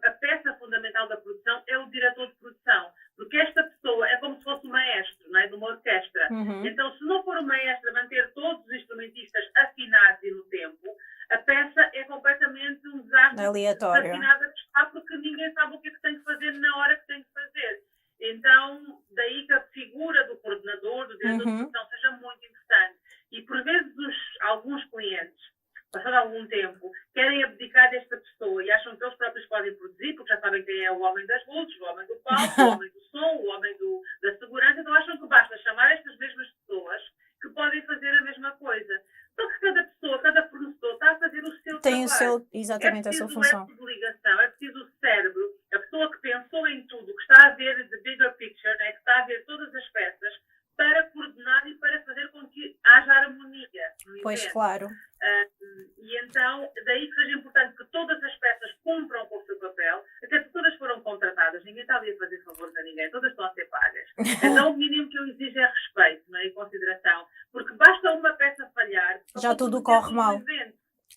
a peça fundamental da produção é o diretor de produção, porque esta pessoa é como se fosse o maestro, não é? De uma orquestra. Então, se não for o maestro a manter todos os instrumentistas afinados e no tempo, a peça é completamente um desastre desafinada que está, porque ninguém sabe o que é que tem que fazer na hora que tem que fazer. Então, daí que a figura do coordenador, do diretor de produção, seja muito importante. E, por vezes, alguns clientes, passado algum tempo, querem abdicar desta pessoa e acham que eles próprios podem produzir, porque já sabem quem é o homem das luzes, o homem do palco, o homem do som, o homem da segurança, então acham que basta chamar estas mesmas pessoas que podem fazer a mesma coisa. Só que cada pessoa, cada fornecedor está a fazer o seu trabalho. Exatamente a sua função. É preciso de ligação, é preciso o cérebro, a pessoa que pensou em tudo, que está a ver the bigger picture, né, que está a ver todas as peças, para coordenar e para fazer com que haja harmonia no evento. Pois, claro. E então, daí que seja importante que todas as peças cumpram com o seu papel, até porque todas foram contratadas, ninguém está ali a fazer favores a ninguém, todas estão a ser pagas. Então, o mínimo que eu exijo é respeito, né, e consideração, porque basta uma peça falhar, já tudo corre mal.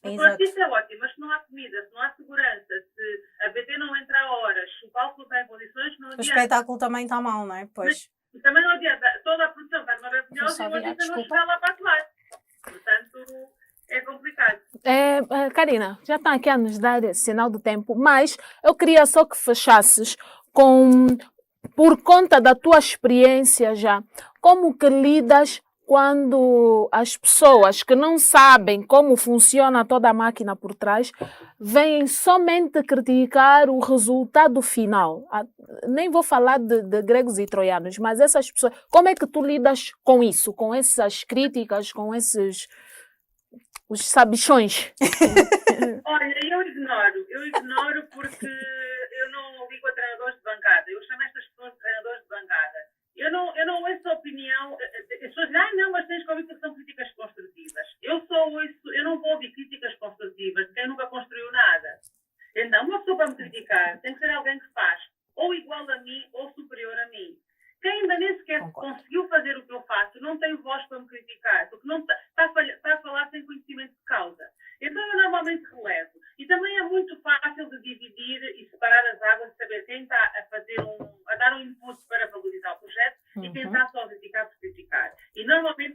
O artista é ótimo, mas se não há comida, se não há segurança, se a BT não entra a horas, se o palco não está em condições, não adianta. O espetáculo também está mal, não é? Pois. Mas também não adianta. Toda a produção está maravilhosa e o artista não está lá para atuar. Portanto, é complicado. Karina, já está aqui a nos dar sinal do tempo, mas eu queria só que fechasses por conta da tua experiência já, como que lidas quando as pessoas que não sabem como funciona toda a máquina por trás vêm somente criticar o resultado final. Nem vou falar de gregos e troianos, mas essas pessoas, como é que tu lidas com isso, com essas críticas, com os sabichões? Olha, eu ignoro porque eu não ligo a treinadores de bancada, eu chamo estas pessoas de treinadores de bancada. Eu não ouço a opinião, as pessoas dizem, não, mas tens que ouvir que são críticas construtivas. Eu não vou ouvir críticas construtivas de quem nunca construiu nada. Então, uma pessoa para me criticar tem que ser alguém que faz ou igual a mim ou superior a mim. Quem ainda nem sequer conseguiu fazer o que eu faço não tem voz para me criticar, porque não está a falar sem conhecimento de causa. Então eu normalmente relevo. E também é muito fácil de dividir e separar as águas, saber quem está a dar um input para valorizar o projeto e quem está só a criticar por criticar. E normalmente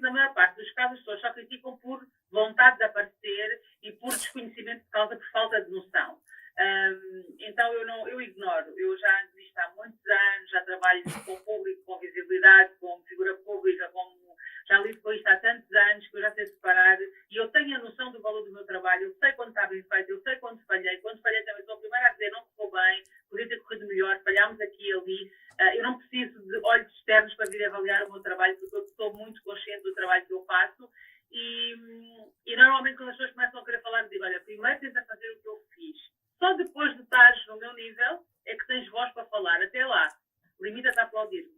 Então eu ignoro. Eu já ando nisto há muitos anos, já trabalho com o público, com visibilidade, como figura pública, já lido com isto há tantos anos que eu já sei separar e eu tenho a noção do valor do meu trabalho. Eu sei quando está bem feito, eu sei quando falhei. Quando falhei também sou a primeira a dizer não ficou bem, podia ter corrido melhor, falhámos aqui e ali. Eu não preciso de olhos externos para vir avaliar o meu trabalho, porque eu estou muito consciente do trabalho que eu faço. E normalmente quando as pessoas começam a querer falar, eu digo, olha, primeiro tenta fazer o que eu fiz. Só depois de estares no meu nível é que tens voz para falar. Até lá, limita-te a aplaudir-me.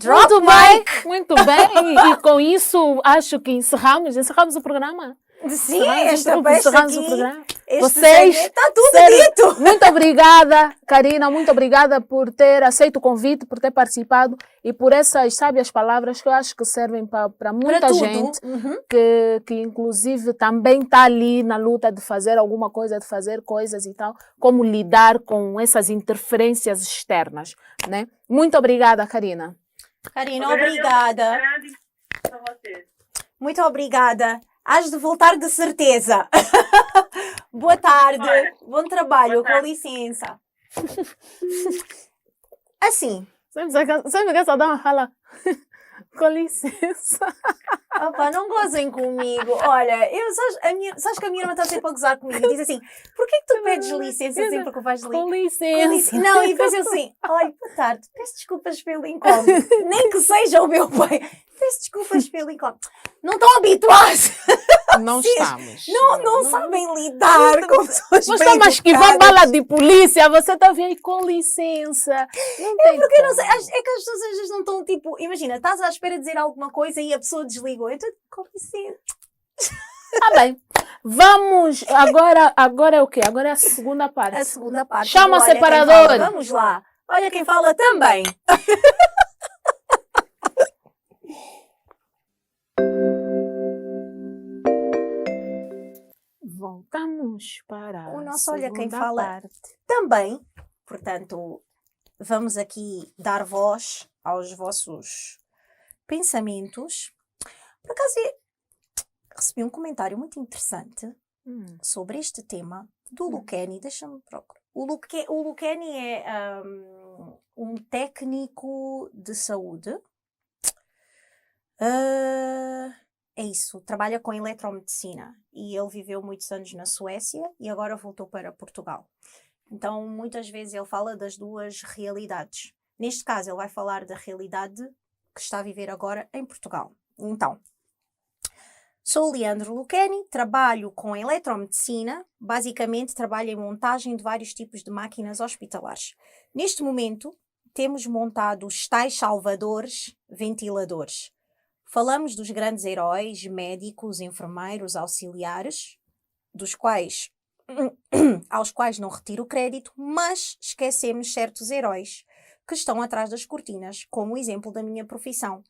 Drop Muito mic! bem, muito bem. E com isso, acho que encerramos o programa. Sim, Encerramos o programa. Vocês, está tudo dito. Muito obrigada, Karina, muito obrigada por ter aceito o convite, por ter participado e por essas sábias palavras que eu acho que servem para muita gente que inclusive também está ali na luta de fazer alguma coisa, de fazer coisas e tal, como lidar com essas interferências externas, né? Muito obrigada, Karina. Karina, obrigada. Muito obrigada. Hás de voltar de certeza. Boa tarde. Bom trabalho. Com licença. Assim. Sempre que essa dama fala com licença. Opa, não gozem comigo. Olha, sabes que a minha irmã está sempre a gozar comigo. Diz assim, porquê que tu pedes licença sempre que vais ali? Com licença. Não, e depois eu assim, olha, boa tarde, peço desculpas pelo incómodo. Nem que seja o meu pai. Peço desculpas pelo incómodo. Não estão habituados. Não estamos. Não sabem lidar com pessoas Nós bem estamos a esquivar educadas. bala de polícia, você está a vir aí com licença. Não tem Porque eu não como. sei, é que as pessoas às vezes não estão tipo, imagina, estás à espera de dizer alguma coisa e a pessoa desligou. Então, com licença. Tá bem. Vamos, agora é o quê? Agora é a segunda parte. A segunda parte. Chama o Olha quem separador. fala. Vamos lá. Olha quem fala também. Voltamos para O nosso a Olha Quem segunda Fala parte. também. Portanto, vamos aqui dar voz aos vossos pensamentos. Por acaso, recebi um comentário muito interessante sobre este tema do Lucani. Deixa-me procurar. O Lucani é um técnico de saúde. É isso, trabalha com eletromedicina e ele viveu muitos anos na Suécia e agora voltou para Portugal. Então, muitas vezes ele fala das duas realidades. Neste caso, ele vai falar da realidade que está a viver agora em Portugal. Então, sou o Leandro Lucani, trabalho com eletromedicina, basicamente trabalho em montagem de vários tipos de máquinas hospitalares. Neste momento, temos montado os tais salvadores, ventiladores. Falamos dos grandes heróis, médicos, enfermeiros, auxiliares, aos quais não retiro o crédito, mas esquecemos certos heróis que estão atrás das cortinas, como o exemplo da minha profissão.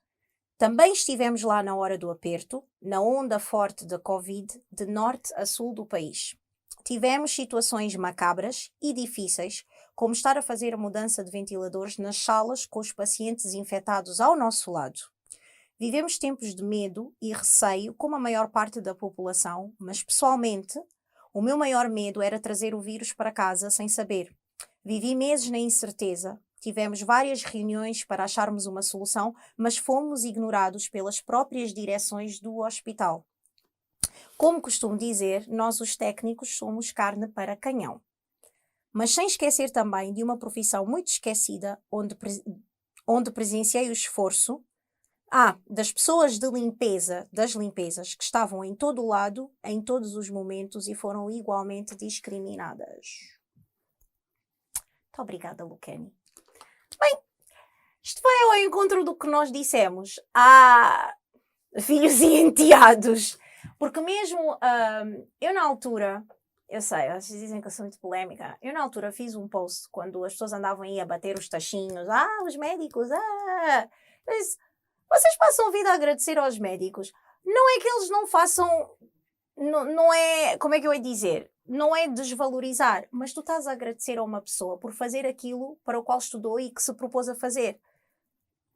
Também estivemos lá na hora do aperto, na onda forte da Covid, de norte a sul do país. Tivemos situações macabras e difíceis, como estar a fazer a mudança de ventiladores nas salas com os pacientes infectados ao nosso lado. Vivemos tempos de medo e receio, como a maior parte da população, mas pessoalmente, o meu maior medo era trazer o vírus para casa sem saber. Vivi meses na incerteza, tivemos várias reuniões para acharmos uma solução, mas fomos ignorados pelas próprias direções do hospital. Como costumo dizer, nós os técnicos somos carne para canhão. Mas sem esquecer também de uma profissão muito esquecida, onde presenciei o esforço das pessoas de limpeza, das limpezas, que estavam em todo o lado, em todos os momentos e foram igualmente discriminadas. Muito obrigada, Lucani. Bem, isto vai ao encontro do que nós dissemos. Filhos e enteados. Porque mesmo eu na altura, eu sei, vocês dizem que eu sou muito polémica, eu na altura fiz um post quando as pessoas andavam aí a bater os tachinhos, os médicos, mas vocês passam a vida a agradecer aos médicos. Não é que eles não façam, não é, como é que eu ia dizer? Não é desvalorizar, mas tu estás a agradecer a uma pessoa por fazer aquilo para o qual estudou e que se propôs a fazer.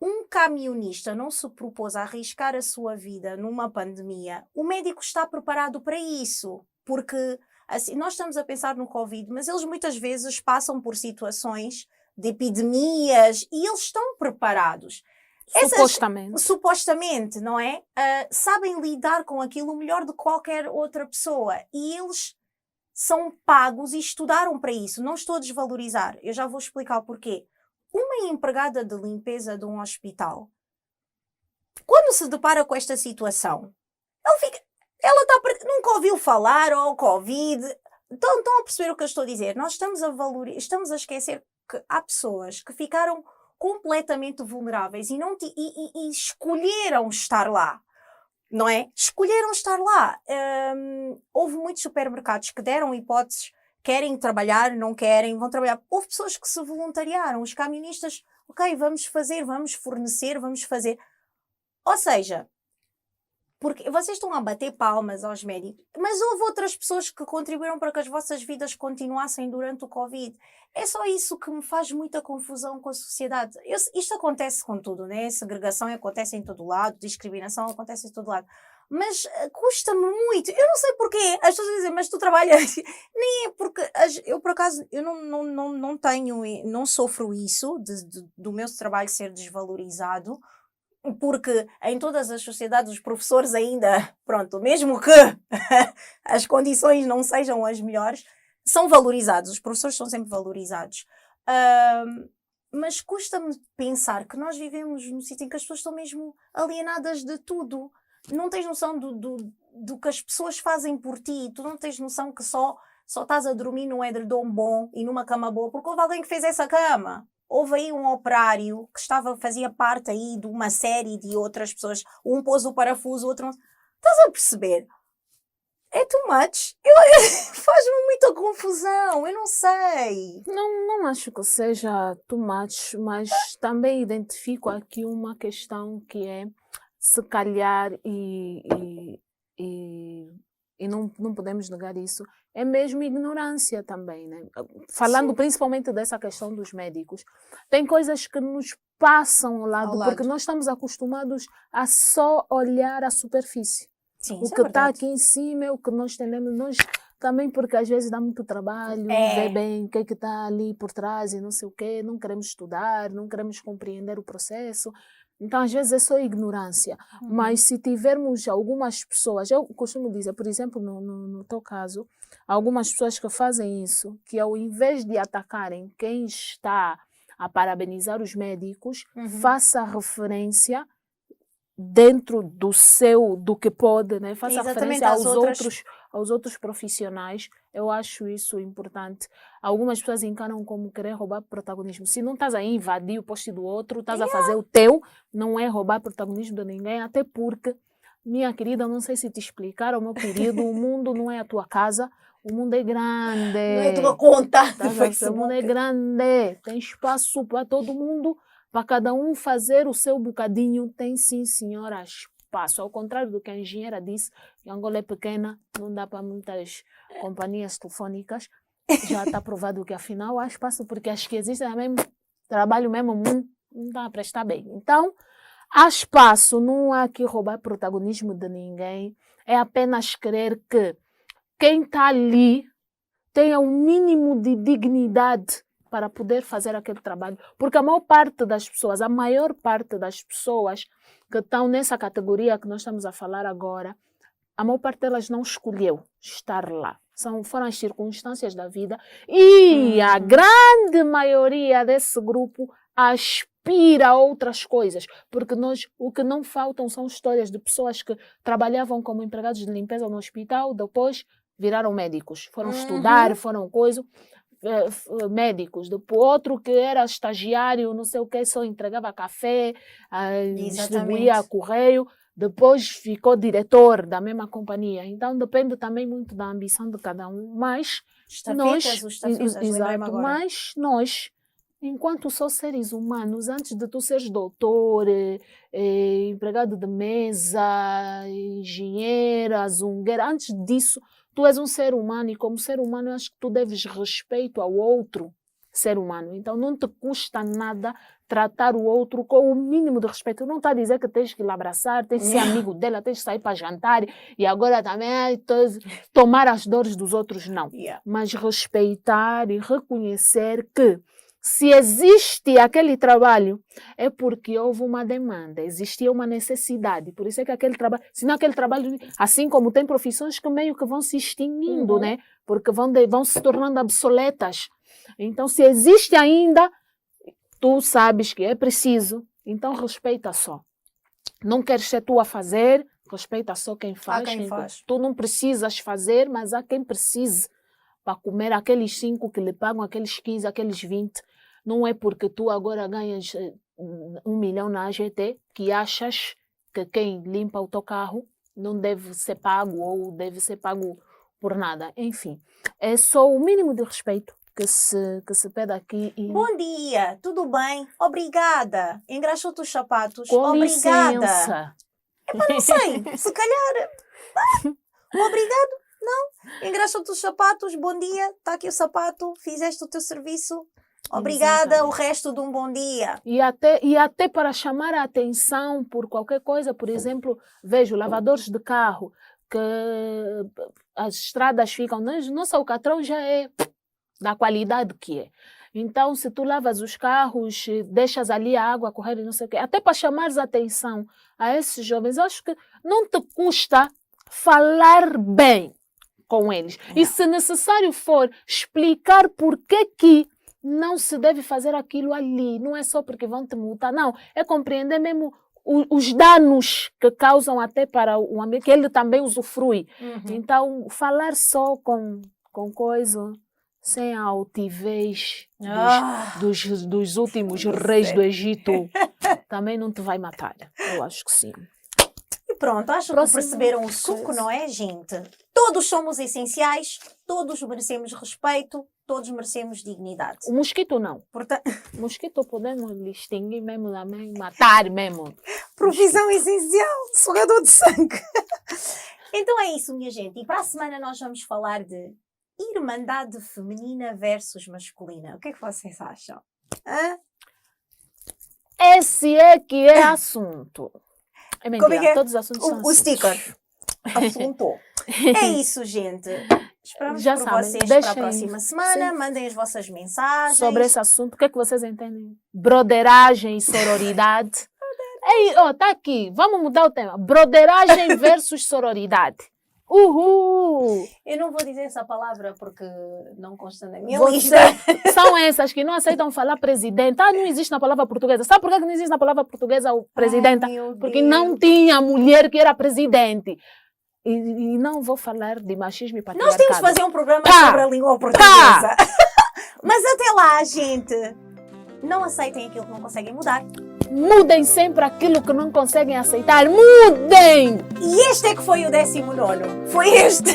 Um camionista não se propôs a arriscar a sua vida numa pandemia. O médico está preparado para isso, porque assim, nós estamos a pensar no Covid, mas eles muitas vezes passam por situações de epidemias e eles estão preparados. Supostamente, não é? Sabem lidar com aquilo melhor do que qualquer outra pessoa. E eles são pagos e estudaram para isso. Não estou a desvalorizar. Eu já vou explicar o porquê. Uma empregada de limpeza de um hospital, quando se depara com esta situação, nunca ouviu falar ao Covid. Estão a perceber o que eu estou a dizer? Nós estamos a esquecer que há pessoas que ficaram completamente vulneráveis e escolheram estar lá, não é? Escolheram estar lá. Houve muitos supermercados que deram hipóteses, querem trabalhar, não querem, vão trabalhar. Houve pessoas que se voluntariaram, os camionistas, ok, vamos fazer, vamos fornecer, vamos fazer. Ou seja, porque vocês estão a bater palmas aos médicos, mas houve outras pessoas que contribuíram para que as vossas vidas continuassem durante o Covid. É só isso que me faz muita confusão com a sociedade. Isto acontece com tudo, né? Segregação acontece em todo lado, discriminação acontece em todo lado. Mas custa-me muito. Eu não sei porquê. As pessoas dizem, mas tu trabalhas... Nem é porque... Eu, por acaso, eu não sofro isso, do meu trabalho ser desvalorizado, porque em todas as sociedades os professores ainda, pronto, mesmo que as condições não sejam as melhores, são valorizados, os professores são sempre valorizados. Mas custa-me pensar que nós vivemos num sítio em que as pessoas estão mesmo alienadas de tudo. Não tens noção do que as pessoas fazem por ti, tu não tens noção que só estás a dormir num edredom bom e numa cama boa porque houve alguém que fez essa cama. Houve aí um operário que fazia parte aí de uma série de outras pessoas. Um pôs o parafuso, o outro não. Estás a perceber? É too much. Faz-me muita confusão, eu não sei. Não acho que seja too much, mas também identifico aqui uma questão que é, se calhar, e não podemos negar isso, é mesmo ignorância também, né? Falando principalmente dessa questão dos médicos, tem coisas que nos passam ao lado, porque nós estamos acostumados a só olhar a superfície. Sim, o que está aqui em cima é o que nós entendemos, nós também, porque às vezes dá muito trabalho, ver bem o que é que está ali por trás e não sei o quê, não queremos estudar, não queremos compreender o processo. Então, às vezes, é só ignorância. Mas se tivermos algumas pessoas, eu costumo dizer, por exemplo, no teu caso, algumas pessoas que fazem isso, que ao invés de atacarem quem está a parabenizar os médicos, faça referência dentro do que pode, né? Faça referência aos outros profissionais. Eu acho isso importante. Algumas pessoas encaram como querer roubar protagonismo. Se não estás a invadir o posto do outro, estás a fazer o teu, não é roubar protagonismo de ninguém, até porque, minha querida, não sei se te explicaram, meu querido, o mundo não é a tua casa, o mundo é grande. Não é a tua conta. O mundo é grande, tem espaço para todo mundo, para cada um fazer o seu bocadinho, tem sim, senhora, espaço. Ao contrário do que a engenheira disse, que Angola é pequena, não dá para muitas companhias telefônicas. Já está provado que afinal há espaço, porque as que existem mesmo, trabalho mesmo, não está a prestar bem. Então, há espaço, não há que roubar protagonismo de ninguém, é apenas querer que quem está ali tenha um mínimo de dignidade para poder fazer aquele trabalho. Porque a maior parte das pessoas que estão nessa categoria que nós estamos a falar agora, a maior parte delas não escolheu estar lá. Foram as circunstâncias da vida e a grande maioria desse grupo aspira a outras coisas. Porque o que não faltam são histórias de pessoas que trabalhavam como empregados de limpeza no hospital, depois viraram médicos. Foram estudar, foram médicos, depois outro que era estagiário, não sei o que, só entregava café, distribuía correio, depois ficou diretor da mesma companhia. Então depende também muito da ambição de cada um, mas nós, enquanto só seres humanos, antes de tu seres doutor, empregado de mesa, engenheira, zungueira, antes disso tu és um ser humano e como ser humano eu acho que tu deves respeito ao outro. ser humano. Então não te custa nada tratar o outro com o mínimo de respeito. Não está a dizer que tens que lhe abraçar, tens que ser amigo dela, tens que sair para jantar e agora também tomar as dores dos outros, não. Mas respeitar e reconhecer que se existe aquele trabalho, é porque houve uma demanda, existia uma necessidade. Por isso é que aquele trabalho, senão aquele trabalho, assim como tem profissões que meio que vão se extinguindo, né? Porque vão se tornando obsoletas. Então, se existe ainda, tu sabes que é preciso, então respeita só. Não queres ser tu a fazer, respeita só quem faz. Tu não precisas fazer, mas há quem precise para comer aqueles 5 que lhe pagam, aqueles 15, aqueles 20. Não é porque tu agora ganhas 1 milhão na AGT que achas que quem limpa o teu carro não deve ser pago ou deve ser pago por nada. Enfim, é só o mínimo de respeito que se pede aqui. Bom dia, tudo bem? Obrigada. Engraxou-te os sapatos? Com Obrigada. licença. Não sei, se calhar. Obrigado, não. Engraxou-te os sapatos, bom dia, está aqui o sapato, fizeste o teu serviço. Obrigada, exatamente. O resto de um bom dia. E até para chamar a atenção por qualquer coisa, por exemplo, vejo lavadores de carro, que as estradas ficam, nosso alcatrão já é da qualidade que é. Então, se tu lavas os carros, deixas ali a água correr e não sei o quê, até para chamares a atenção a esses jovens, acho que não te custa falar bem com eles. Não. E se necessário for, explicar por que não se deve fazer aquilo ali. Não é só porque vão te multar, não. É compreender mesmo os danos que causam até para o ambiente, que ele também usufrui. Então, falar só com coisa, sem a altivez dos últimos reis do Egito, também não te vai matar. Eu acho que sim. E pronto, acho que perceberam o suco, não é, gente? Todos somos essenciais, todos merecemos respeito, todos merecemos dignidade. O mosquito não. O mosquito podemos extinguir mesmo, matar mesmo. Profissão essencial, sugador de sangue. Então é isso, minha gente. E para a semana nós vamos falar de irmandade feminina versus masculina. O que é que vocês acham? Esse é que é assunto. É mentira, como é que é? Todos os assuntos são o sticker. Assunto. É isso, gente. Esperamos por vocês para a próxima semana. Sim. Mandem as vossas mensagens. Sobre esse assunto, o que é que vocês entendem? Broderagem e sororidade. Tá aqui. Vamos mudar o tema. Broderagem versus sororidade. Uhul! Eu não vou dizer essa palavra porque não consta na minha lista. São essas que não aceitam falar presidente. Não existe na palavra portuguesa. Sabe por que não existe na palavra portuguesa o presidente? Porque não tinha mulher que era presidente. E não vou falar de machismo e patriarcado. Nós temos que fazer um programa sobre a língua portuguesa. Mas até lá, gente, não aceitem aquilo que não conseguem mudar. Mudem sempre aquilo que não conseguem aceitar. Mudem! E este é que foi o 19º. Foi este.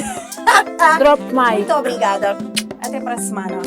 Drop mic. Muito obrigada. Até para a semana.